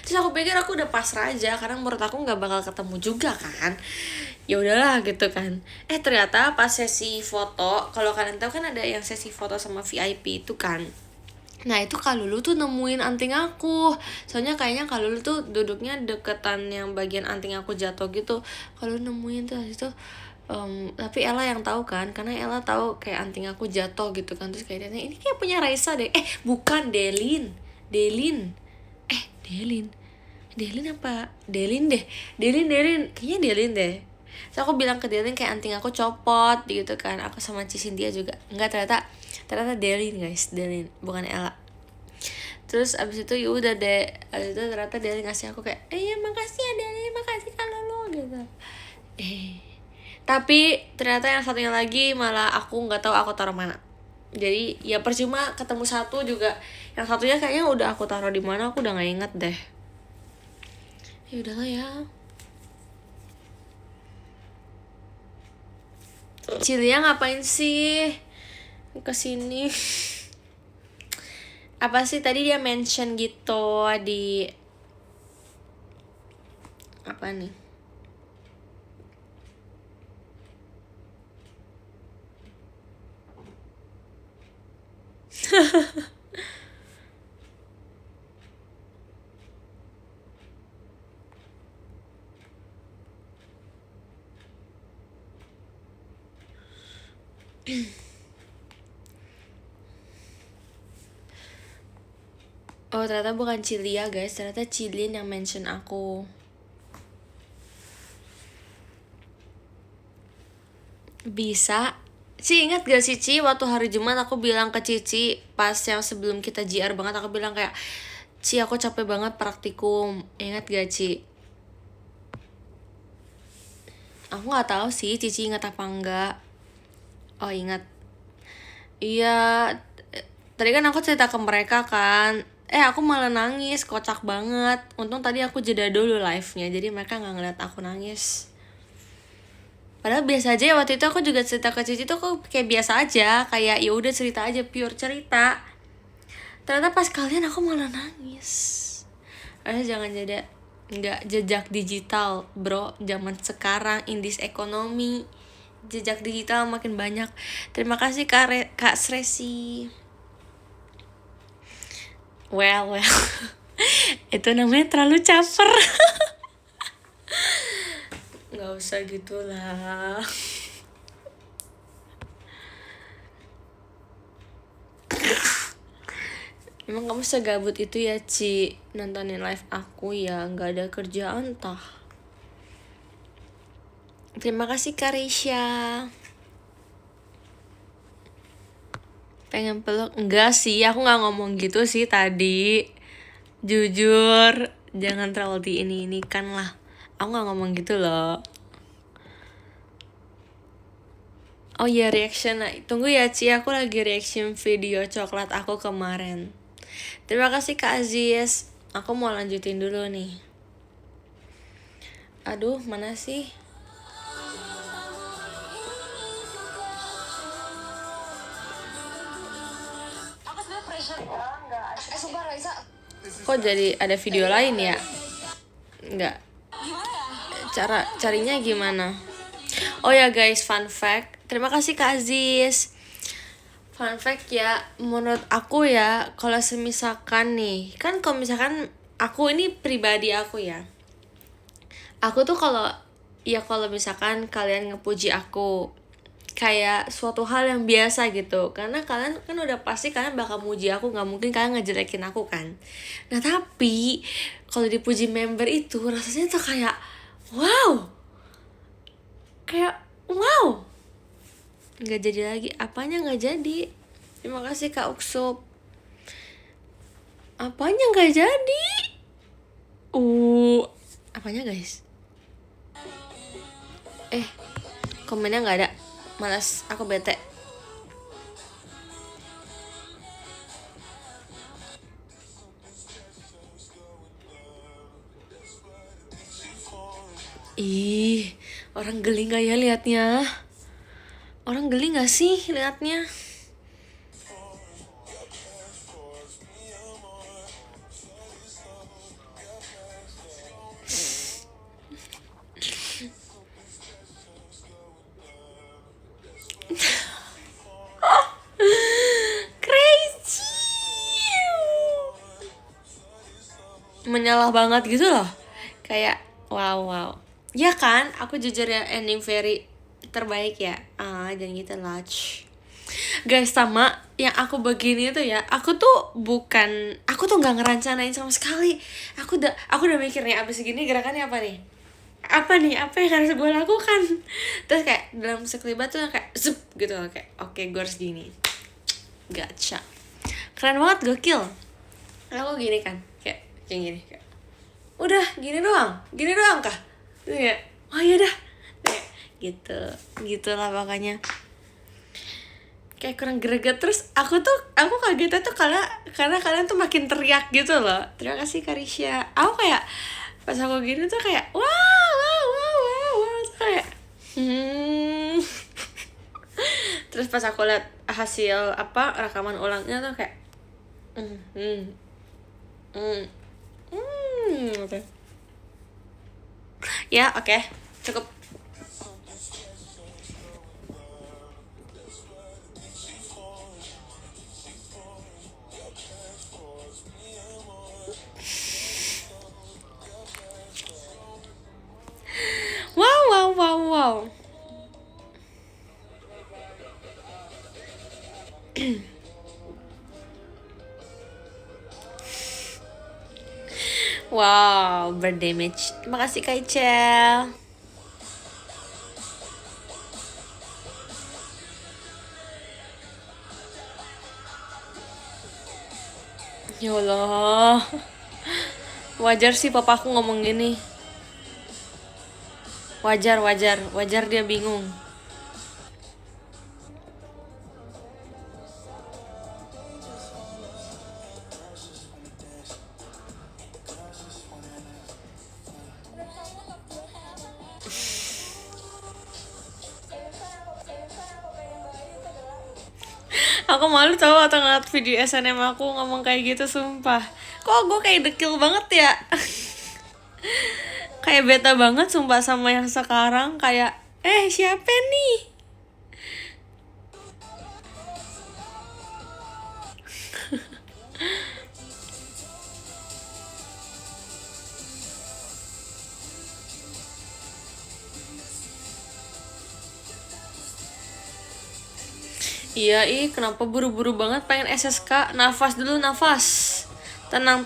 terus aku pikir aku udah pasrah aja karena menurut aku nggak bakal ketemu juga kan, ya udahlah gitu kan. Ternyata pas sesi foto, kalau kalian tahu kan ada yang sesi foto sama VIP itu kan, nah itu Kak Lulu tuh nemuin anting aku, soalnya kayaknya Kak Lulu tuh duduknya deketan yang bagian anting aku jatuh gitu. Kalau nemuin tuh itu tapi Ella yang tahu kan, karena Ella tahu kayak anting aku jatuh gitu kan. Terus kayak dia, ini kayak punya Raisa deh. Bukan, Delin apa Delin kayaknya Delin deh. So aku bilang ke Delin kayak anting aku copot gitu kan, aku sama Cynthia juga enggak, ternyata Delin guys, Delin bukan Ella. Terus abis itu yaudah deh, abis itu ternyata Delin ngasih aku kayak makasih ya Delin, makasih kalau lo gitu. Tapi ternyata yang satunya lagi malah aku nggak tahu aku taruh mana. Jadi ya percuma ketemu satu juga, yang satunya kayaknya udah aku taruh di mana, aku udah nggak inget deh. Ya udahlah ya. Cilia ngapain sih kesini? Apa sih tadi dia mention gitu di apa nih? Oh ternyata bukan Cilia guys, ternyata Cilin yang mention aku. Bisa. Ingat gak sih Ci, waktu hari Jumat aku bilang ke Cici pas yang sebelum kita JR banget, aku bilang kayak, Ci aku capek banget praktikum. Ingat gak Ci? Aku nggak tahu sih Cici ingat apa enggak. Oh ingat. Iya, tadi kan aku cerita ke mereka kan. Aku malah nangis, kocak banget. Untung tadi aku jeda dulu live-nya, jadi mereka nggak ngeliat aku nangis. Padahal biasa aja ya, waktu itu aku juga cerita ke Cici tuh aku kayak biasa aja, kayak ya udah cerita aja, pure cerita. Ternyata pas kalian aku malah nangis. Jangan jadi nggak jejak digital bro, zaman sekarang in this ekonomi jejak digital makin banyak. Terima kasih Kak Sresi. Well itu namanya terlalu caper. Nggak usah gitulah. Emang kamu segabut itu ya Ci nontonin live aku ya, nggak ada kerjaan tah. Terima kasih Karisha. Pengen peluk? Enggak sih, aku nggak ngomong gitu sih tadi. Jujur, jangan terlalu ini kan lah. Aku nggak ngomong gitu loh. Oh iya reaction, tunggu ya Ci, aku lagi reaction video coklat aku kemarin. Terima kasih Kak Aziz. Aku mau lanjutin dulu nih. Aduh, mana sih? Aku sebenernya pressure enggak. Sumpah Raisa. Kok jadi ada video lain ya? Enggak. Cara carinya gimana? Oh ya guys, fun fact. Terima kasih Kak Aziz. Fun fact ya, menurut aku ya, kalau semisalkan nih, kan kalau misalkan aku ini pribadi aku ya, aku tuh kalau misalkan kalian ngepuji aku kayak suatu hal yang biasa gitu, karena kalian kan udah pasti kalian bakal muji aku, nggak mungkin kalian ngejelekin aku kan. Nah tapi kalau dipuji member itu rasanya tuh kayak wow, nggak jadi lagi. Apanya nggak jadi? Terima kasih Kak Uksup. Apanya nggak jadi? Apanya guys? Komennya nggak ada, malas, aku bete. Ih, orang geli nggak ya liatnya? Orang geli nggak sih liatnya? Crazy, menyalah banget gitu loh. Kayak wow. Ya kan, aku jujur ya, ending very terbaik ya. Jangan gitu lah. Guys, sama yang aku begini tuh ya, aku tuh nggak ngerencanain sama sekali. Aku udah mikirnya abis gini gerakannya apa nih, apa yang harus gue lakukan. Terus kayak dalam sekelibat tuh kayak zup gitu, kayak oke, gue harus gini. Gacha, keren banget, gokil. Aku gini kan, kayak gini, kayak udah gini doang kah, terus kayak oh iya dah, kayak gitulah pokoknya. Kayak kurang greget. Terus aku kagetnya tuh karena kalian tuh makin teriak gitu loh. Terima kasih Karisha. Aku kayak pas aku gini tuh kayak wow, tuh kayak terus pas aku lihat hasil rekaman ulangnya tuh kayak oke. Ya oke, cukup. Wow. Wow, berdamage. Terima kasih Kaichel. Ya Allah. Wajar sih papaku ngomong gini. Wajar dia bingung. Aku malu tau atau ngeliat video SNM aku ngomong kayak gitu, sumpah. Kok gue kayak dekil banget ya? Kayak beta banget sumpah sama yang sekarang. Kayak siapa nih? Iya, kenapa buru-buru banget pengen SSK? Nafas dulu, nafas. Tenang.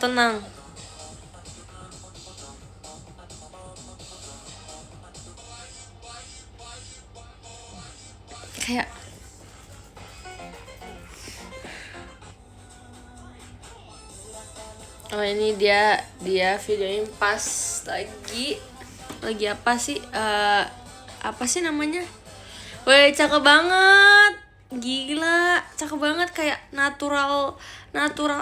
Kayak oh ini dia videoin pas lagi apa sih namanya? Woi, cakep banget. Gila, cakep banget, kayak natural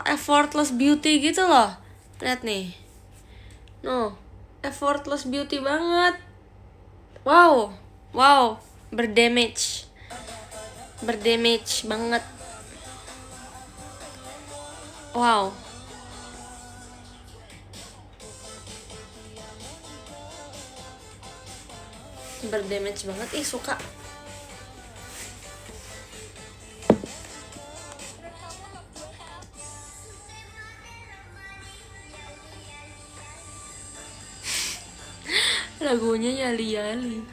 effortless beauty gitu loh. Lihat nih. No, effortless beauty banget. Wow. Berdamage banget. Wow. Berdamage banget, suka. Lagunya yali-yali.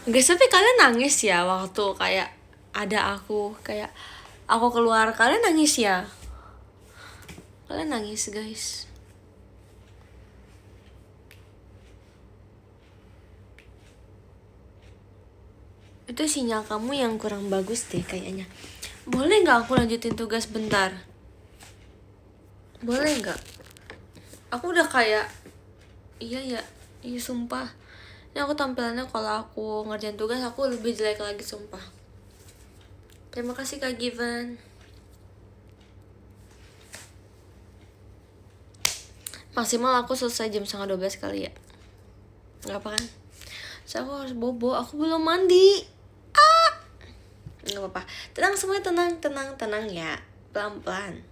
Guys, tapi kalian nangis ya waktu kayak ada aku keluar, kalian nangis ya? Kalian nangis guys? Itu sinyal kamu yang kurang bagus deh kayaknya. Boleh nggak aku lanjutin tugas bentar? Boleh nggak? Aku udah kayak iya sumpah. Ini aku tampilannya kalau aku ngerjain tugas aku lebih jelek lagi sumpah. Terima kasih Kak Given. Maksimal aku selesai jam 11:30 kali ya. Gak apa kan? So aku harus bobo, aku belum mandi. Gak apa-apa. Tenang semuanya, tenang ya. Pelan-pelan.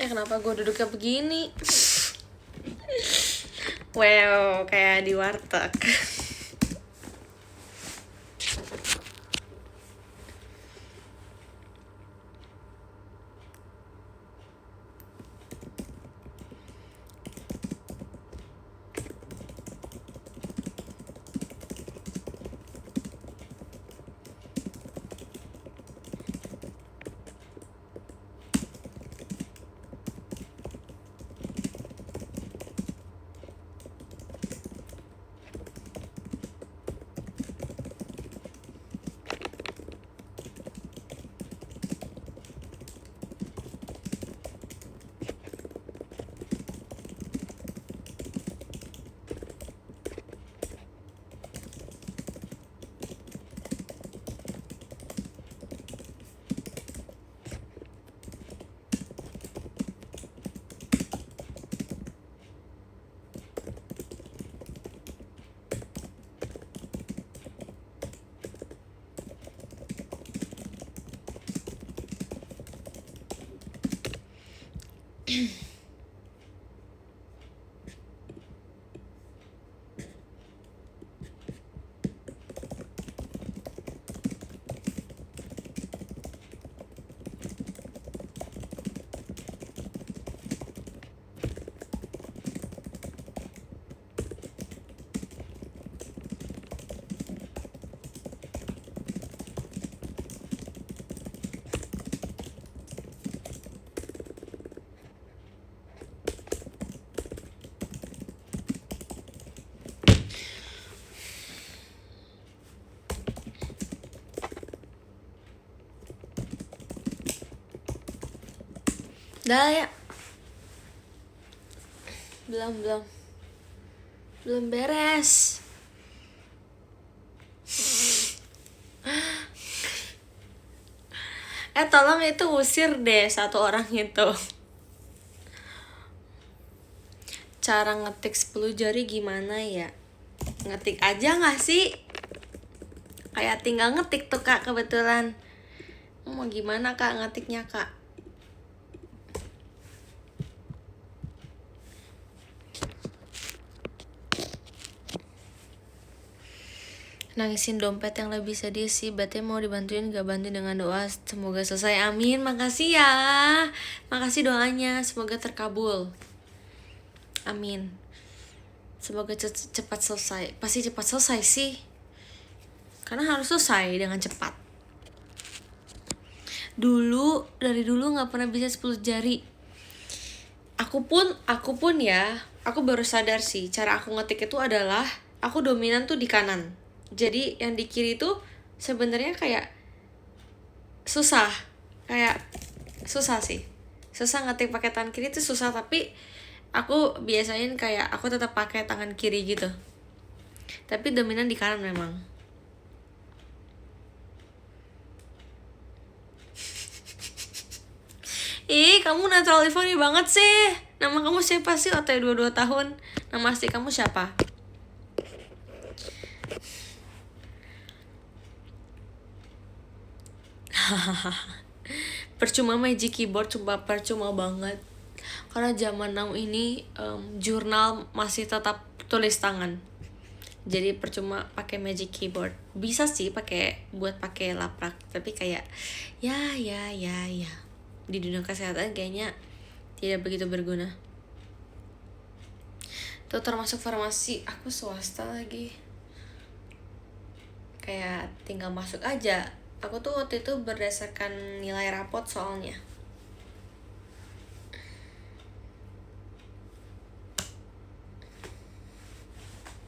Kenapa gue duduknya begini? Wow, kayak di warteg. Dah ya. Belum beres. Tolong itu usir deh satu orang itu. Cara ngetik 10 jari gimana ya? Ngetik aja gak sih? Kayak tinggal ngetik tuh Kak kebetulan. Mau gimana Kak ngetiknya Kak? Nangisin dompet yang lebih sedih sih. Berarti mau dibantuin gak bantuin dengan doa. Semoga selesai, amin. Makasih ya. Makasih doanya. Semoga terkabul, amin. Semoga cepat selesai. Pasti cepat selesai sih. Karena harus selesai dengan cepat. Dari dulu gak pernah bisa 10 jari. Aku pun ya, aku baru sadar sih. Cara aku ngetik itu adalah aku dominan tuh di kanan. Jadi yang di kiri itu sebenarnya kayak susah sih. Susah ngetik pakai tangan kiri itu susah, tapi aku biasain kayak aku tetap pakai tangan kiri gitu. Tapi dominan di kanan memang. Ih, kamu naturally funny banget sih. Nama kamu siapa sih? OT 22 tahun. Nama asli kamu siapa? Percuma Magic Keyboard, coba percuma banget. Karena zaman now ini jurnal masih tetap tulis tangan. Jadi percuma pakai Magic Keyboard. Bisa sih buat pakai laprak, tapi kayak ya. Di dunia kesehatan kayaknya tidak begitu berguna. Tuh termasuk farmasi, aku swasta lagi. kayak tinggal masuk aja. Aku tuh waktu itu berdasarkan nilai rapot soalnya.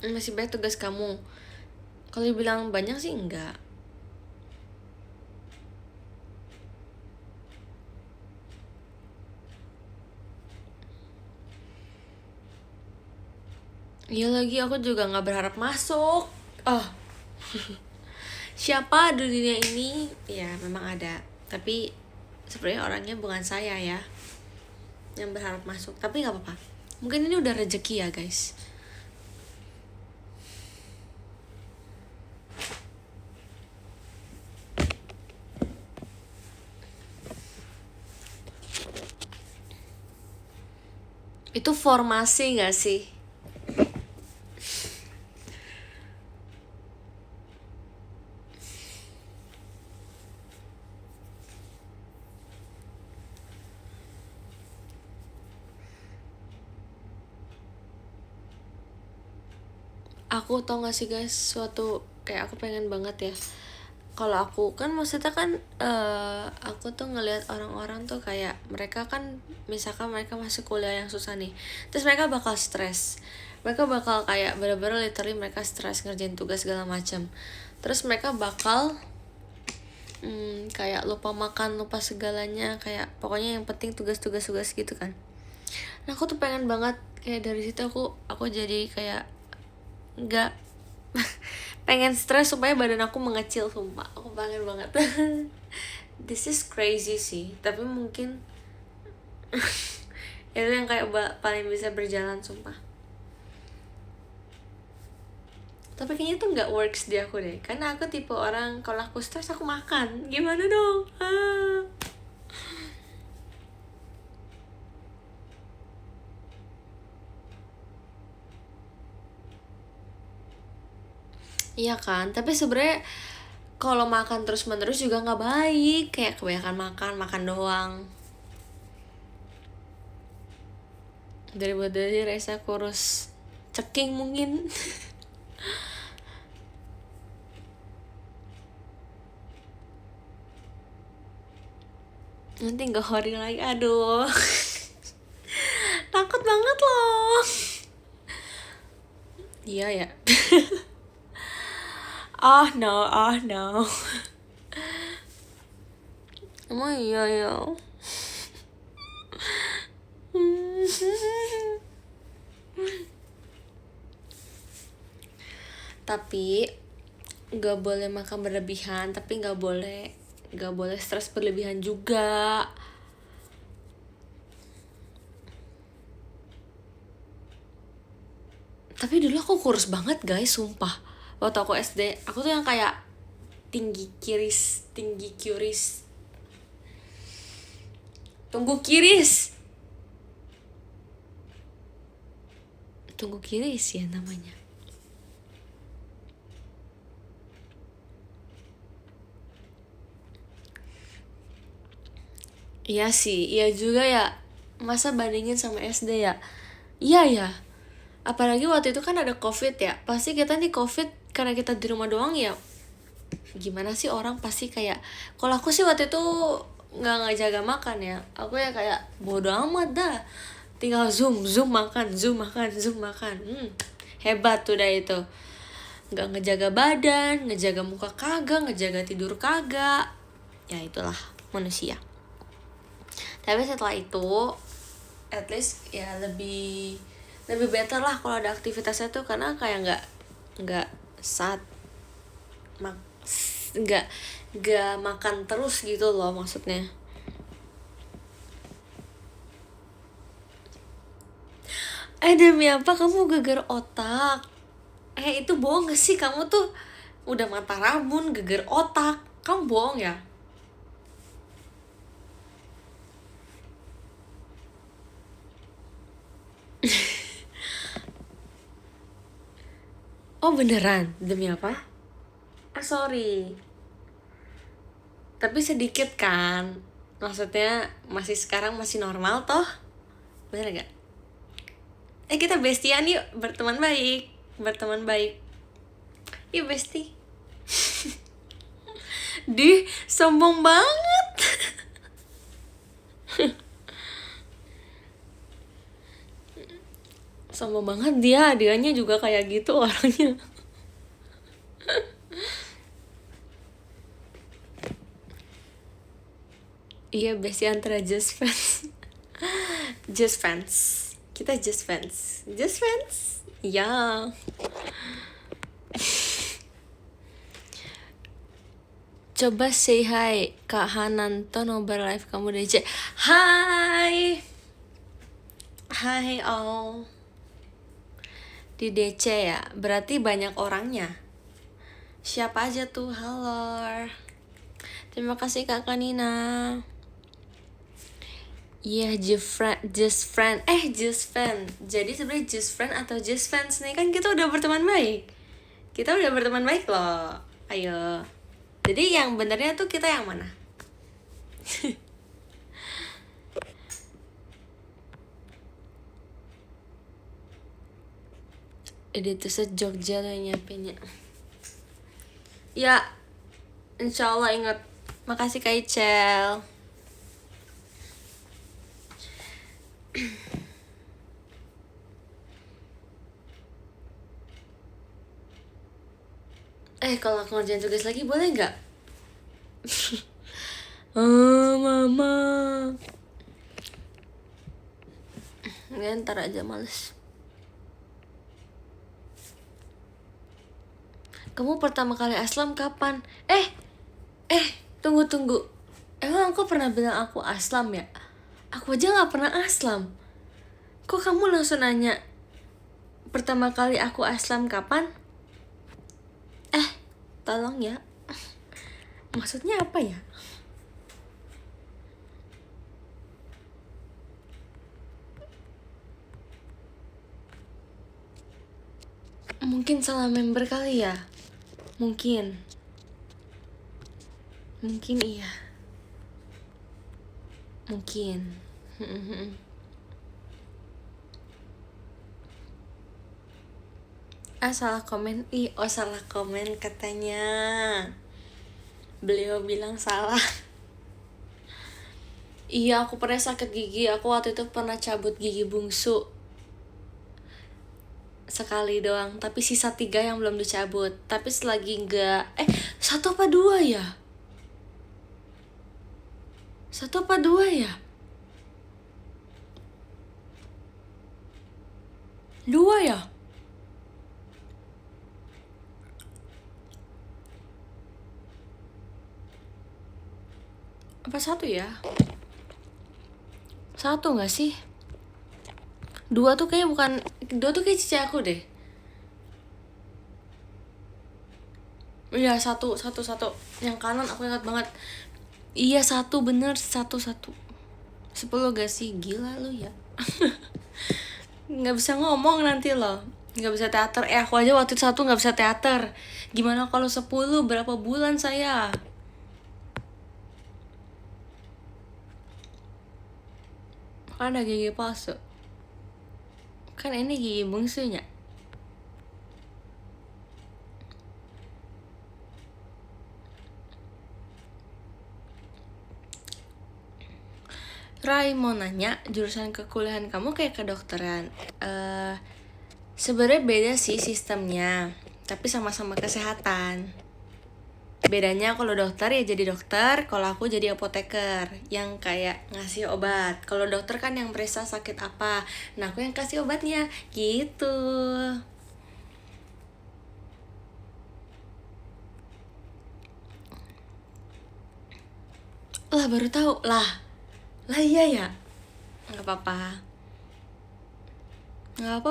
Masih banyak tugas kamu. Kalau dibilang banyak sih enggak. Iya lagi, aku juga nggak berharap masuk. Oh, siapa di dunia ini? Ya memang ada, tapi sebenarnya orangnya bukan saya ya yang berharap masuk. Tapi nggak apa-apa. Mungkin ini udah rezeki ya guys. Itu formasi nggak sih? Aku tau gak sih guys, suatu kayak aku pengen banget ya. Kalau aku kan maksudnya kan aku tuh ngelihat orang-orang tuh kayak mereka kan misalkan mereka masih kuliah yang susah nih, terus mereka bakal stres, mereka bakal kayak bener-bener literally mereka stres ngerjain tugas segala macam, terus mereka bakal kayak lupa makan, lupa segalanya, kayak pokoknya yang penting tugas-tugas gitu kan. Nah aku tuh pengen banget kayak dari situ aku jadi kayak nggak pengen stres supaya badan aku mengecil, sumpah aku pengen banget. This is crazy sih, tapi mungkin itu yang kayak paling bisa berjalan, sumpah. Tapi kayaknya tuh nggak works di aku deh, karena aku tipe orang kalau aku stres aku makan, gimana dong? Iya kan, tapi sebenarnya kalau makan terus menerus juga nggak baik, kayak kebanyakan makan doang. Daripada Reza kurus ceking mungkin. Nanti nggak hori lagi, aduh. Takut banget loh. Iya ya. Oh no. Emang iya ya. Tapi nggak boleh makan berlebihan, tapi nggak boleh stres berlebihan juga. Tapi dulu aku kurus banget guys, sumpah. Waktu aku SD, aku tuh yang kayak tinggi kiris. Tunggu kiris ya namanya. Iya sih, iya juga ya. Masa bandingin sama SD ya? Iya ya. Apalagi waktu itu kan ada COVID ya. Pasti kita nih COVID karena kita di rumah doang ya. Gimana sih orang pasti kayak, kalau aku sih waktu itu nggak jaga makan ya. Aku ya kayak bodo amat dah. Tinggal zoom makan. Hebat tuh dah itu. Nggak ngejaga badan, ngejaga muka kagak, ngejaga tidur kagak. Ya itulah manusia. Tapi setelah itu at least ya lebih better lah kalau ada aktivitasnya tuh, karena kayak nggak saat nggak makan terus gitu loh maksudnya. Demi apa kamu geger otak? Itu bohong gak sih, kamu tuh udah mata rabun geger otak, kamu bohong ya? Oh beneran? Demi apa? Sorry. Tapi sedikit kan? Maksudnya sekarang masih normal toh? Bener gak? Kita bestian yuk, berteman baik. Yuk bestie. Sombong banget. Sombong banget dianya juga kayak gitu orangnya. Iya, besti antara just fans. Just fans. Kita just fans. Just fans. Ya. Coba say hi Kak Hananto, nobar live kamu DC. Hai. Hai all. Di DC ya, berarti banyak orangnya. Siapa aja tuh? Halo. Terima kasih Kak Kanina. Iya, just friend. Just fan. Jadi sebenarnya just friend atau just fans nih, kan kita udah berteman baik. Kita udah berteman baik loh. Ayo. Jadi yang benernya tuh kita yang mana? Ini tuh se-Jogja tuh yang nyiapinnya. Ya, insya Allah ingat. Makasih Kak Icel. Kalau aku ngerjain tugas lagi boleh nggak? Mama. Nggak, ntar aja, males. Kamu pertama kali aslam kapan? Tunggu. Emang aku pernah bilang aku aslam ya? Aku aja nggak pernah aslam. Kok kamu langsung nanya pertama kali aku aslam kapan? Tolong ya. Maksudnya apa ya? Mungkin salah member kali ya? Mungkin iya. Mungkin. Salah komen. Salah komen katanya. Beliau bilang salah. Iya, aku pernah sakit gigi. Aku waktu itu pernah cabut gigi bungsu sekali doang, tapi sisa 3 yang belum dicabut. Tapi selagi enggak 1 apa 2 ya? 1 apa 2 ya? 2 ya? Apa 1 ya? 1 gak sih? 2 tuh kayaknya bukan. 2 tuh kayak cici aku deh. Iya, 1. Yang kanan aku ingat banget. Iya, 1 bener. 1. 10 gak sih? Gila lu ya. Gak bisa ngomong nanti loh. Gak bisa teater. Aku aja waktu itu 1 gak bisa teater. Gimana kalau 10? Berapa bulan saya? Kan ada gigi palsu. Kan ini gigi bungsunya. Rai mau nanya, jurusan kekuliahan kamu kayak kedokteran. Sebenarnya beda sih sistemnya, tapi sama-sama kesehatan. Bedanya kalau dokter ya jadi dokter, kalau aku jadi apoteker yang kayak ngasih obat. Kalau dokter kan yang periksa sakit apa, nah aku yang kasih obatnya gitu. Lah baru tahu lah iya ya, nggak apa-apa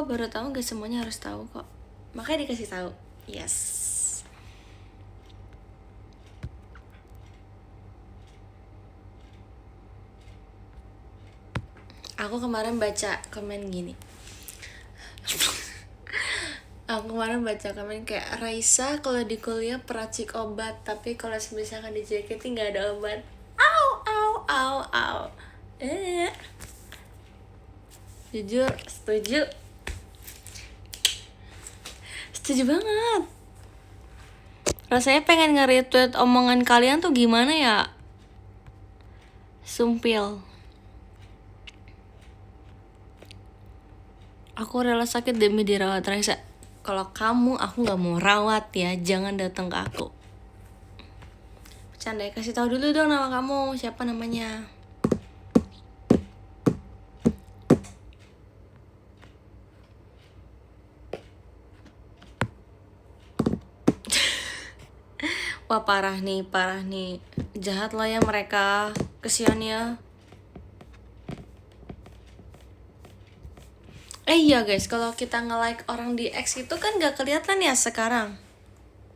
baru tahu, gak semuanya harus tahu kok, makanya dikasih tahu. Yes. Aku kemarin baca komen gini. Aku kemarin baca komen kayak, Raisa kalau di kuliah peracik obat, tapi kalau misalkan di JKT nggak ada obat. Au. Jujur, setuju banget. Rasanya pengen nge-retweet omongan kalian tuh gimana ya? Sumpil. Aku rela sakit demi dirawat. Raisa, kalau kamu aku nggak mau rawat ya, jangan datang ke aku. Bercanda, kasih tahu dulu dong nama kamu, siapa namanya? Wah parah nih, jahat lah ya mereka, kesian ya. Iya guys, kalau kita nge-like orang di X itu kan gak kelihatan ya sekarang.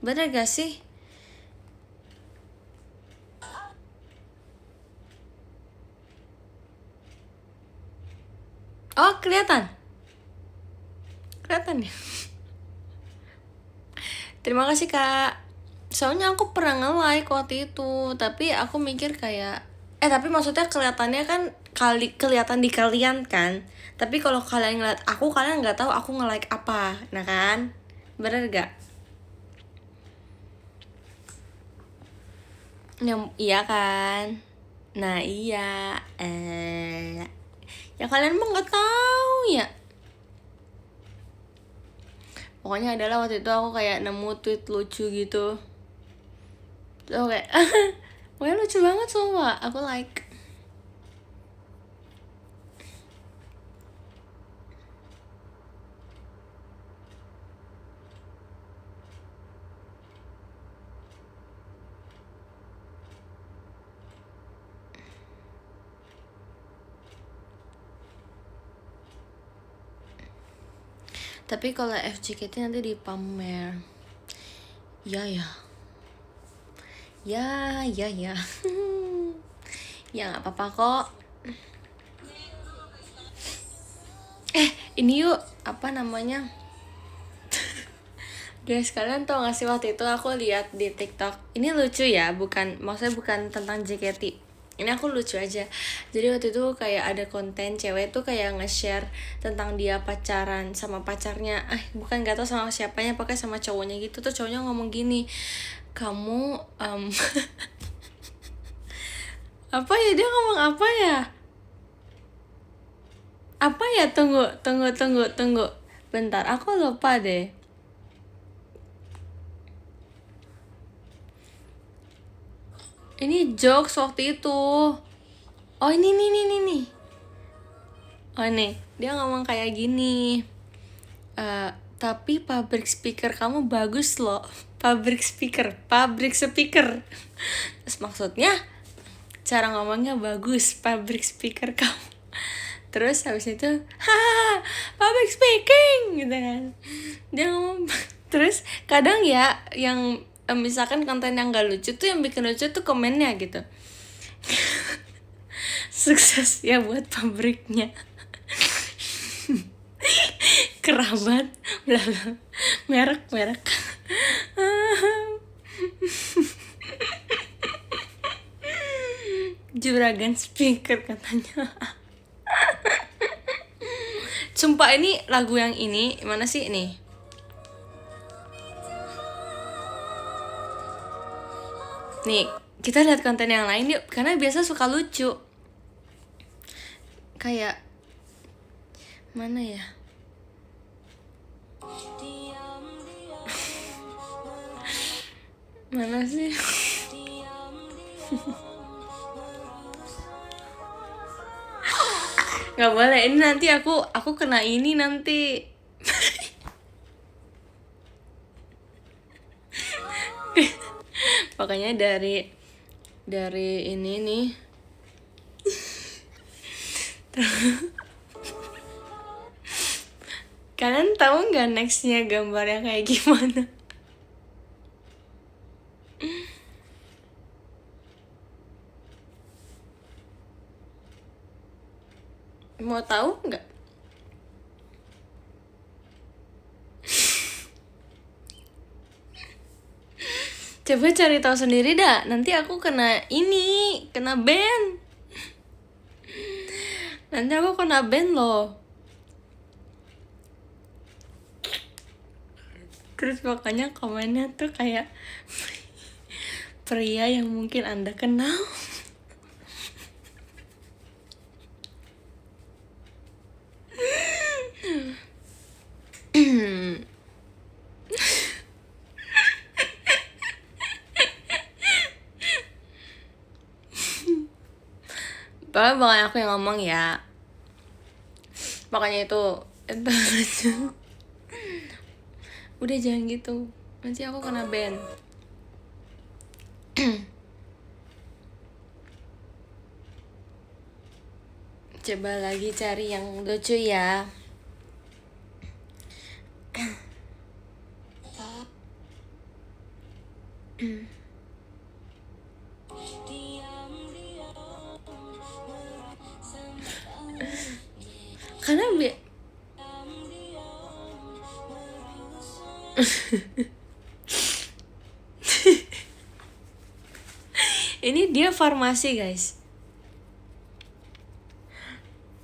Bener gak sih? Oh kelihatan. Kelihatan ya. Terima kasih kak. Soalnya aku pernah nge-like waktu itu, tapi aku mikir kayak tapi maksudnya kelihatannya kan kelihatan di kalian kan. Tapi kalau kalian ngeliat aku, kalian nggak tahu aku nge-like apa, nah kan? Bener gak? Iya kan? Nah iya, ya kalian mah nggak tahu ya. Pokoknya adalah waktu itu aku kayak nemu tweet lucu gitu. Terus kayak, pokoknya lucu banget semua, aku like. Tapi kalau FJKT nanti dipamer. Ya. Ya. Ya nggak apa-apa kok. Ini yuk, apa namanya? Guys, kalian tau gak sih waktu itu aku lihat di TikTok. Ini lucu ya, maksudnya bukan tentang JKT. Ini aku lucu aja. Jadi waktu itu kayak ada konten cewek tuh kayak nge-share tentang dia pacaran sama pacarnya. Bukan gak tau sama siapanya, pokoknya sama cowoknya gitu. Tuh cowoknya ngomong gini, kamu apa ya, dia ngomong apa ya? Apa ya? Tunggu. Bentar, aku lupa deh. Ini jokes waktu itu. Oh ini nih. Oh nih, dia ngomong kayak gini. Tapi pabrik speaker kamu bagus loh. Pabrik speaker. Terus maksudnya cara ngomongnya bagus, pabrik speaker kamu. Terus habis itu, hahaha, public speaking gitu kan. Dia ngomong. Terus kadang ya yang misalkan konten yang gak lucu tuh, yang bikin lucu tuh komennya gitu. Sukses ya buat pabriknya. Kerabat, merek. Juragan speaker katanya. Sumpah ini lagu yang ini mana sih nih? Nih, kita lihat konten yang lain yuk, karena biasa suka lucu. Kayak mana ya? Mana sih? Nggak boleh, ini nanti aku kena ini nanti. Pokoknya dari ini nih. Kalian tahu nggak nextnya gambarnya kayak gimana? Mau tahu nggak? Coba cari tahu sendiri dah. Nanti aku kena ban. Nanti aku kena ban loh. Terus pokoknya komennya tuh kayak pria yang mungkin Anda kenal. Tapi bukan aku yang ngomong ya. Makanya itu lucu. Udah jangan gitu, nanti aku kena ban. Coba lagi cari yang lucu ya. Karena ini dia farmasi guys,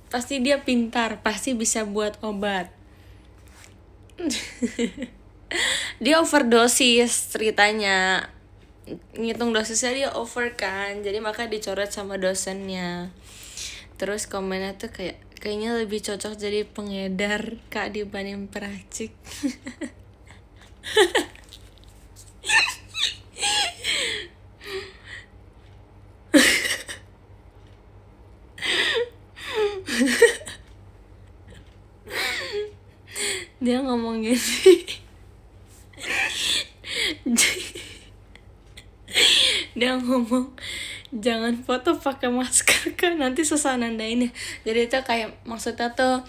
pasti dia pintar, pasti bisa buat obat. Dia overdosis ceritanya, ngitung dosisnya dia over kan, jadi maka dicoret sama dosennya. Terus komennya tuh kayaknya lebih cocok jadi pengedar kak dibanding peracik. Dia ngomong gini. Dia ngomong jangan foto pakai masker kan, nanti susah nandainnya. Jadi itu kayak maksudnya tuh,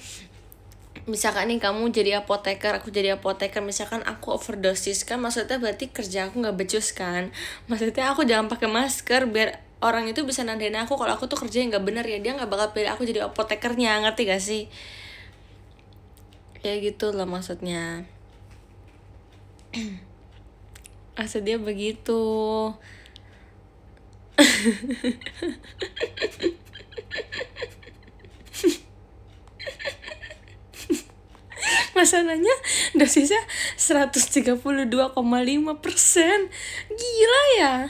misalkan nih kamu jadi apoteker, aku jadi apoteker, misalkan aku overdosis kan, maksudnya berarti kerja aku nggak becus kan. Maksudnya aku jangan pakai masker biar orang itu bisa nandain aku kalau aku tuh kerjanya nggak bener ya, dia nggak bakal pilih aku jadi apotekernya, ngerti gak sih? Kayak gitu loh maksudnya. Maksud dia begitu. Masalahnya dosisnya 132,5%. Gila ya.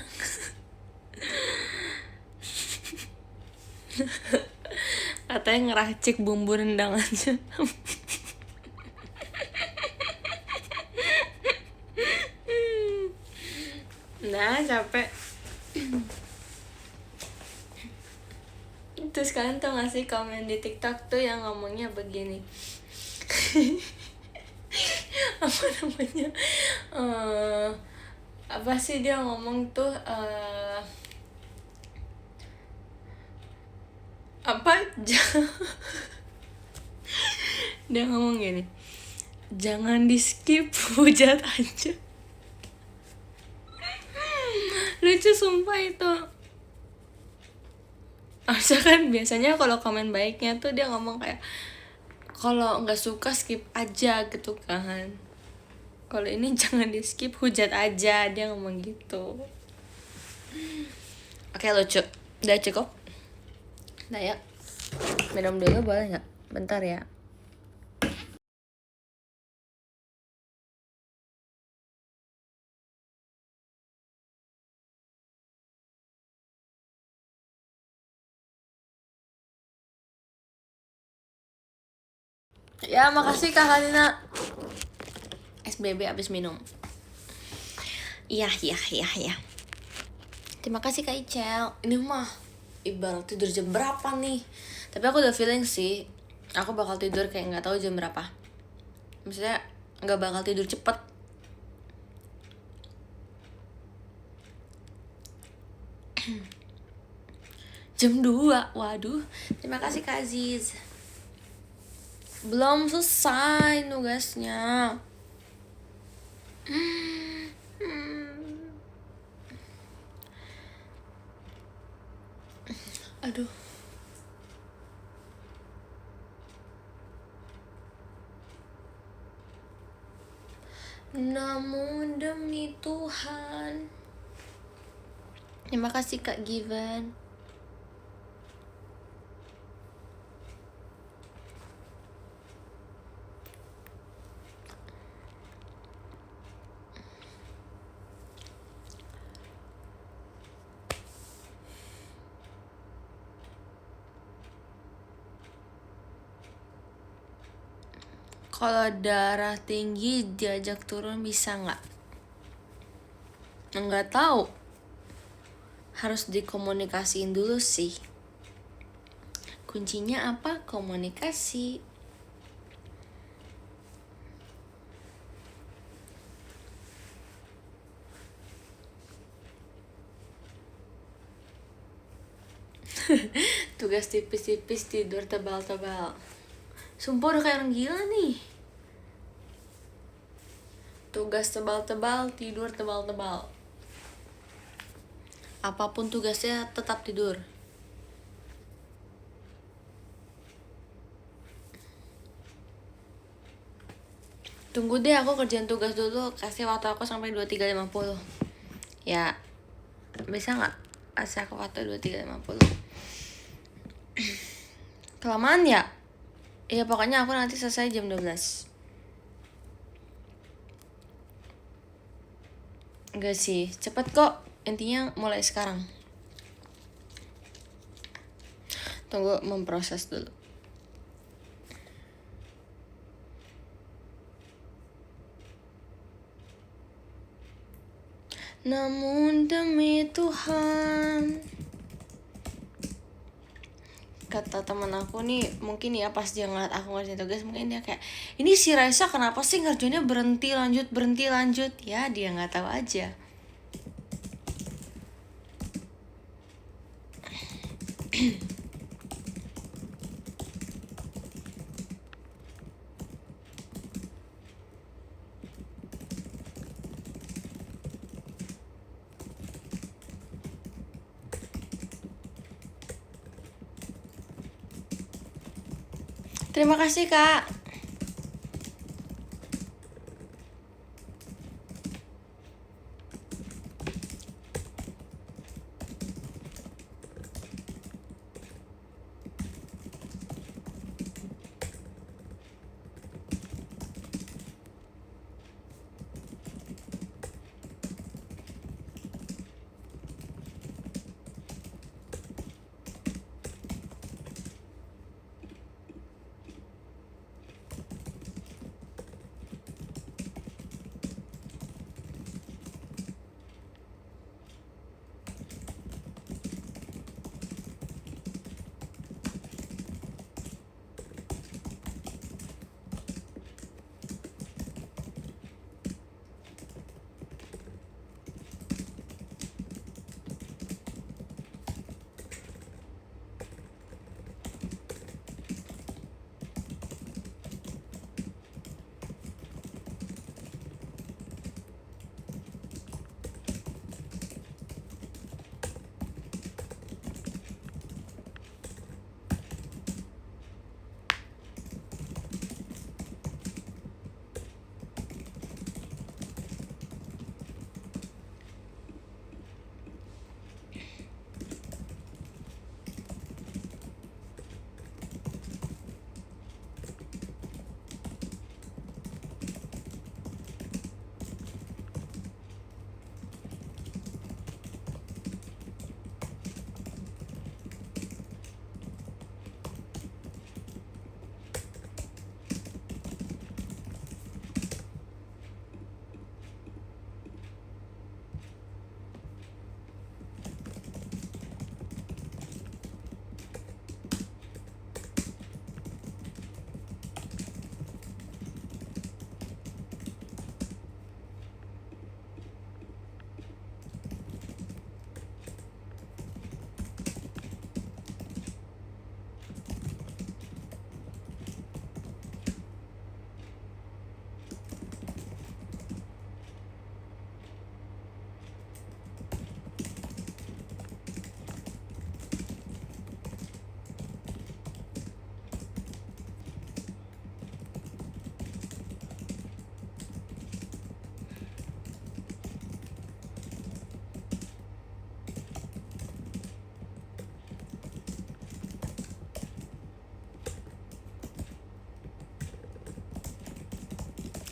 Katanya ngeracik bumbu rendang aja. Nah, capek. Terus kalian tau gak sih komen di TikTok tuh yang ngomongnya begini. Apa namanya? Apa sih dia ngomong tuh? Dia ngomong gini, jangan di skip, hujat aja. Lucu sumpah itu. Harusnya kan biasanya kalau komen baiknya tuh dia ngomong kayak, kalau nggak suka skip aja gitu kan. Kalau ini jangan di skip, hujat aja, dia ngomong gitu. Oke, lucu. Udah cukup? Nah ya, minum dulu boleh nggak? Bentar ya. Ya, makasih Kak Halina. SBB abis minum. Iya. Terima kasih Kak Icel. Ini mah ibarat tidur jam berapa nih? Tapi aku udah feeling sih, aku bakal tidur kayak nggak tahu jam berapa. Maksudnya nggak bakal tidur cepet. Jam 2, waduh. Terima kasih Kak Aziz. Belum selesai nugasnya. Aduh. Namun demi Tuhan. Terima kasih Kak Given. Kalau darah tinggi diajak turun bisa nggak? Nggak tahu. Harus dikomunikasiin dulu sih. Kuncinya apa? Komunikasi. Tugas tipis-tipis, tidur tebal-tebal. Sumpah udah kayak orang gila nih. Tugas tebal-tebal, tidur tebal-tebal. Apapun tugasnya tetap tidur. Tunggu deh, aku kerjain tugas dulu. Kasih waktu aku sampai 23.50. Ya, bisa nggak? Kasih aku waktu 23.50. Kelamaan ya? Ya pokoknya aku nanti selesai jam 12. Enggak sih, cepet kok. Intinya mulai sekarang. Tunggu memproses dulu. Namun demi Tuhan, kata teman aku nih, mungkin ya pas dia ngeliat aku ngerjain tugas, mungkin dia kayak, ini si Raisa kenapa sih ngerjainnya berhenti lanjut. Ya dia nggak tahu aja. Terima kasih kak.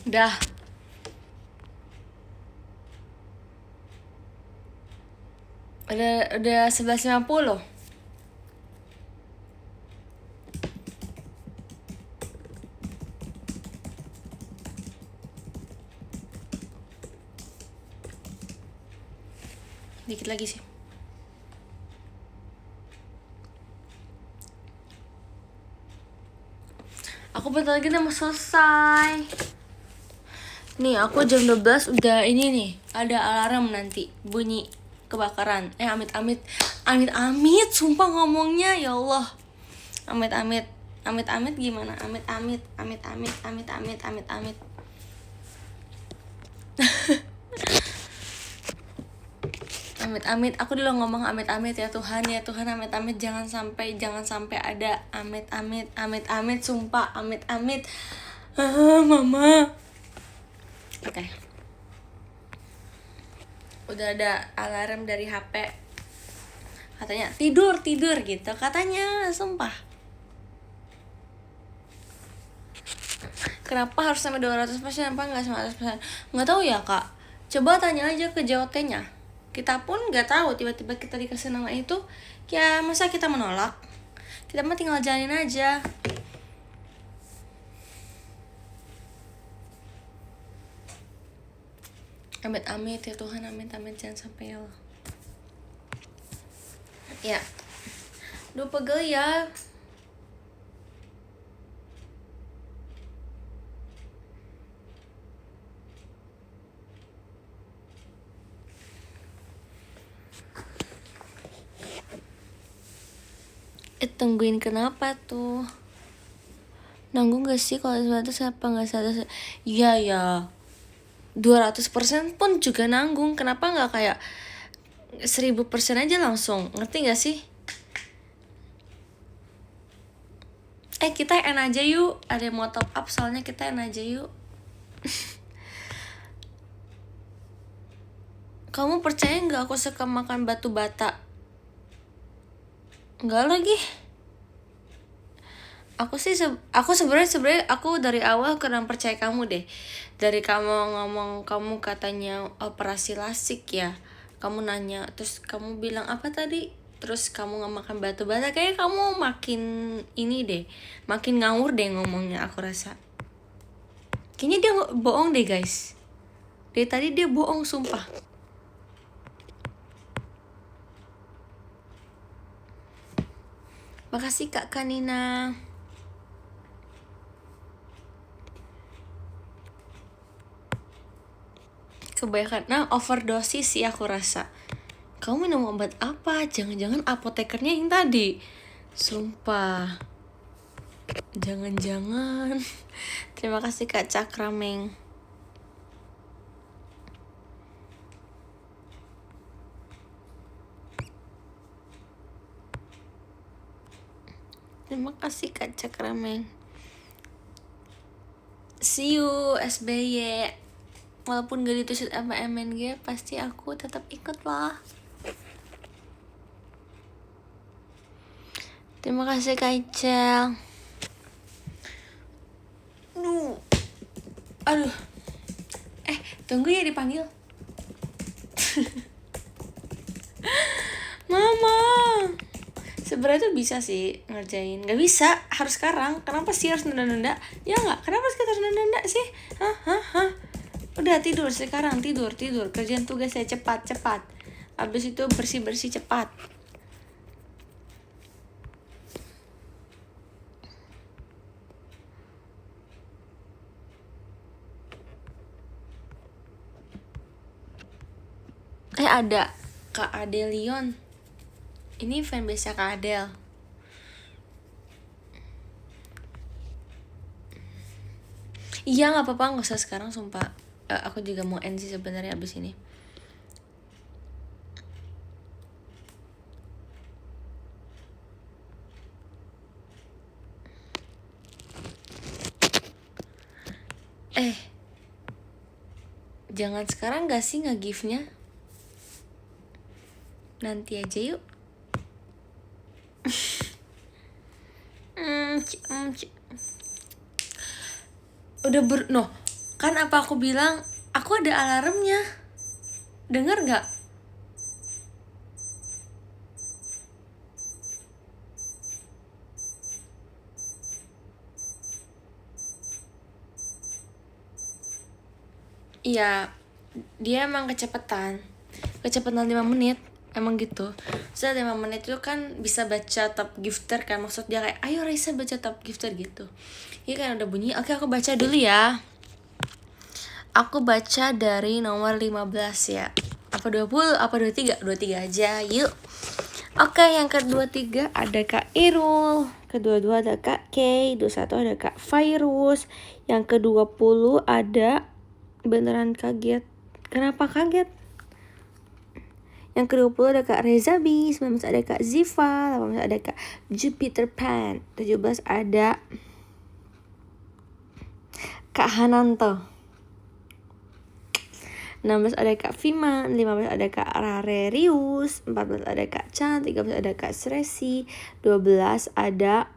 Udah. Udah 11.50. dikit lagi sih. Aku bentar lagi udah mau selesai. Nih aku jam 12 udah ini nih, ada alarm nanti bunyi kebakaran. Amit-amit. Amit-amit sumpah ngomongnya, ya Allah. Amit-amit. Amit-amit gimana? Amit-amit. Amit-amit. Amit-amit. Amit-amit. Amit-amit, aku dulu ngomong amit-amit ya Tuhan, amit-amit, jangan sampai ada amit-amit, sumpah amit-amit. Mama. Oke. Udah ada alarm dari HP. Katanya tidur gitu katanya, sumpah. Kenapa harus sampai 200%, apa enggak 100%? Enggak tahu ya, Kak. Coba tanya aja ke JOT-nya. Kita pun nggak tahu, tiba-tiba kita dikasih nama itu, ya masa kita menolak? Kita mah tinggal jalanin aja. Amit-amit ya Tuhan, amit-amit jangan sampai ya Allah. Ya, duh pegel ya. Tungguin kenapa tuh? Nanggung gak sih kalau 100 apa gak 100? Iya ya, 200% pun juga nanggung. Kenapa gak kayak 1000% aja langsung? Ngerti gak sih? Kita end aja yuk. Ada yang mau top up soalnya, kita end aja yuk. Kamu percaya gak aku suka makan batu bata? Enggak lagi. Aku sebenarnya aku dari awal kurang percaya kamu deh. Dari kamu ngomong kamu katanya operasi lasik ya. Kamu nanya, terus kamu bilang apa tadi? Terus kamu nggak makan batu bata, kayaknya kamu makin ini deh, makin ngawur deh ngomongnya, aku rasa. Kayaknya dia bohong deh guys. Dari tadi dia bohong sumpah. Makasih Kak Kanina. Kebanyakan overdosis sih aku rasa. Kamu minum obat apa? Jangan-jangan apotekernya yang tadi. Sumpah. Jangan-jangan. Terima kasih Kak Cakrameng. Terima kasih Kak Cakrameng. See you SBY. Walaupun gak ditusuk sama MNG, pasti aku tetap ikut lah. Terima kasih Kak Icel. Aduh. Tunggu ya dipanggil. Mama. Sebenarnya tuh bisa sih ngerjain. Gak bisa, harus sekarang. Kenapa sih harus nunda-nunda? Ya gak? Kenapa sih kita harus nunda-nunda sih? Hah? Udah tidur sekarang, tidur. Kerjaan tugasnya cepat. Abis itu bersih cepat. Ada Kak Adelion. Ini fanbase Kak Adel. Iya nggak apa-apa, nggak usah sekarang sumpah. Aku juga mau end sih sebenarnya abis ini. Jangan sekarang gak sih nge-give-nya? Nanti aja yuk. Udah kan apa aku bilang aku ada alarmnya. Dengar gak? Iya, dia emang kecepatan 5 menit. emang gitu. Saya 5 menit itu kan bisa baca top gifter kan, maksud dia kayak ayo Raisa baca top gifter gitu. Ini kan udah bunyi. Oke, aku baca dulu ya. Aku baca dari nomor 15 ya. Apa 20? Apa 23? 23 aja. Yuk. Oke, yang ke-23 ada Kak Irul. Kedua-dua ada Kak K. 21 ada Kak Virus. Yang ke-20 ada beneran kaget. Kenapa kaget? Yang ke-20 ada Kak Reza B, 19 ada Kak Ziva, 18 ada Kak Jupiter Pan, 17 ada Kak Hananto, 16 ada Kak Fima, 15 ada Kak Rarerius, 14 ada Kak Chan, 13 ada Kak Sresi, 12 ada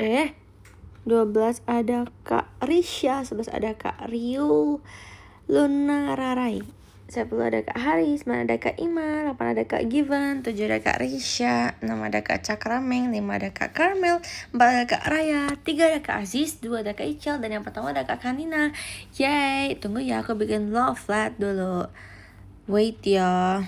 12 ada Kak Risha, 11 ada Kak Riu Luna Rarai, 10 ada Kak Haris, 9 ada Kak Ima, 8 ada Kak Given, 7 ada Kak Risha, 6 ada Kak Cakrameng, 5 ada Kak Carmel, 4 ada Kak Raya, 3 ada Kak Aziz, 2 ada Kak Ical, dan yang pertama ada Kak Kanina. Yay, tunggu ya aku bikin love flat dulu. Wait ya.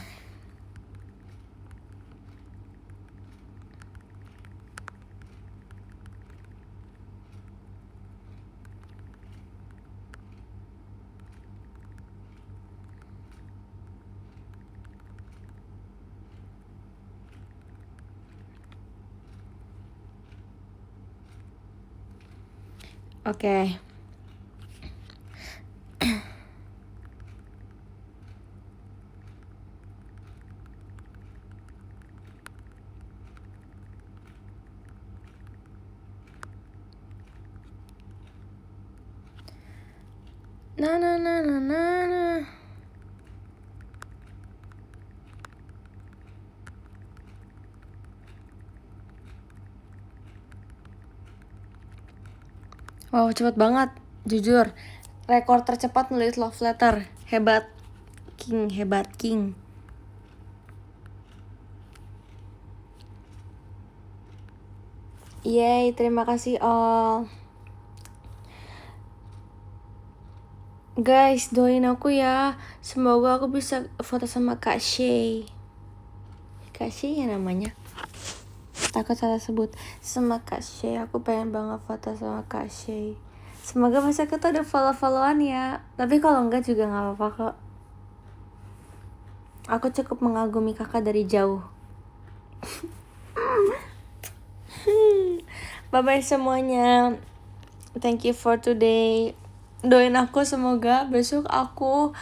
Oke. Na na na na na na. Wow, cepet banget. Jujur, rekor tercepat nulis love letter. Hebat King, hebat King. Yay, terima kasih all. Guys, doain aku ya. Semoga aku bisa foto sama Kak Shay. Kak Shay ya namanya. Takut salah sebut. Sama Kak Shay, aku pengen banget foto sama Kak Shay. Semoga masa kita udah follow-followan ya. Tapi kalau enggak juga gak apa-apa kok. Aku cukup mengagumi kakak dari jauh. Bye-bye semuanya. Thank you for today. Doain aku semoga besok aku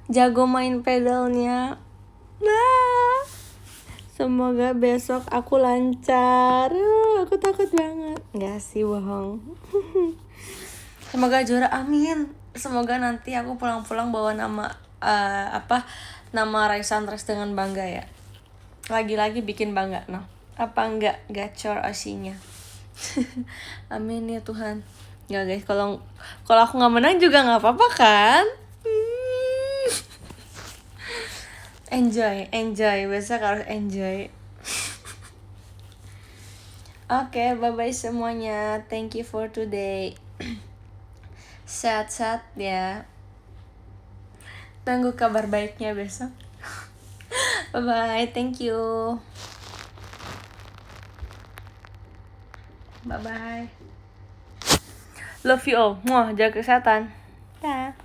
jago main pedalnya. Nah, semoga besok aku lancar. Aku takut banget. Nggak sih, bohong. Semoga juara, amin. Semoga nanti aku pulang-pulang bawa nama nama Raisa Andres dengan bangga ya. Lagi-lagi bikin bangga, no. Apa enggak gacor asinya. Amin ya Tuhan. Nggak guys, kalau aku nggak menang juga nggak apa-apa kan? Enjoy, besok harus enjoy. Oke, bye-bye semuanya. Thank you for today. Sehat-sehat ya. Tunggu kabar baiknya besok. Bye-bye, thank you. Bye-bye. Love you all. Muah, jaga kesehatan. Dah.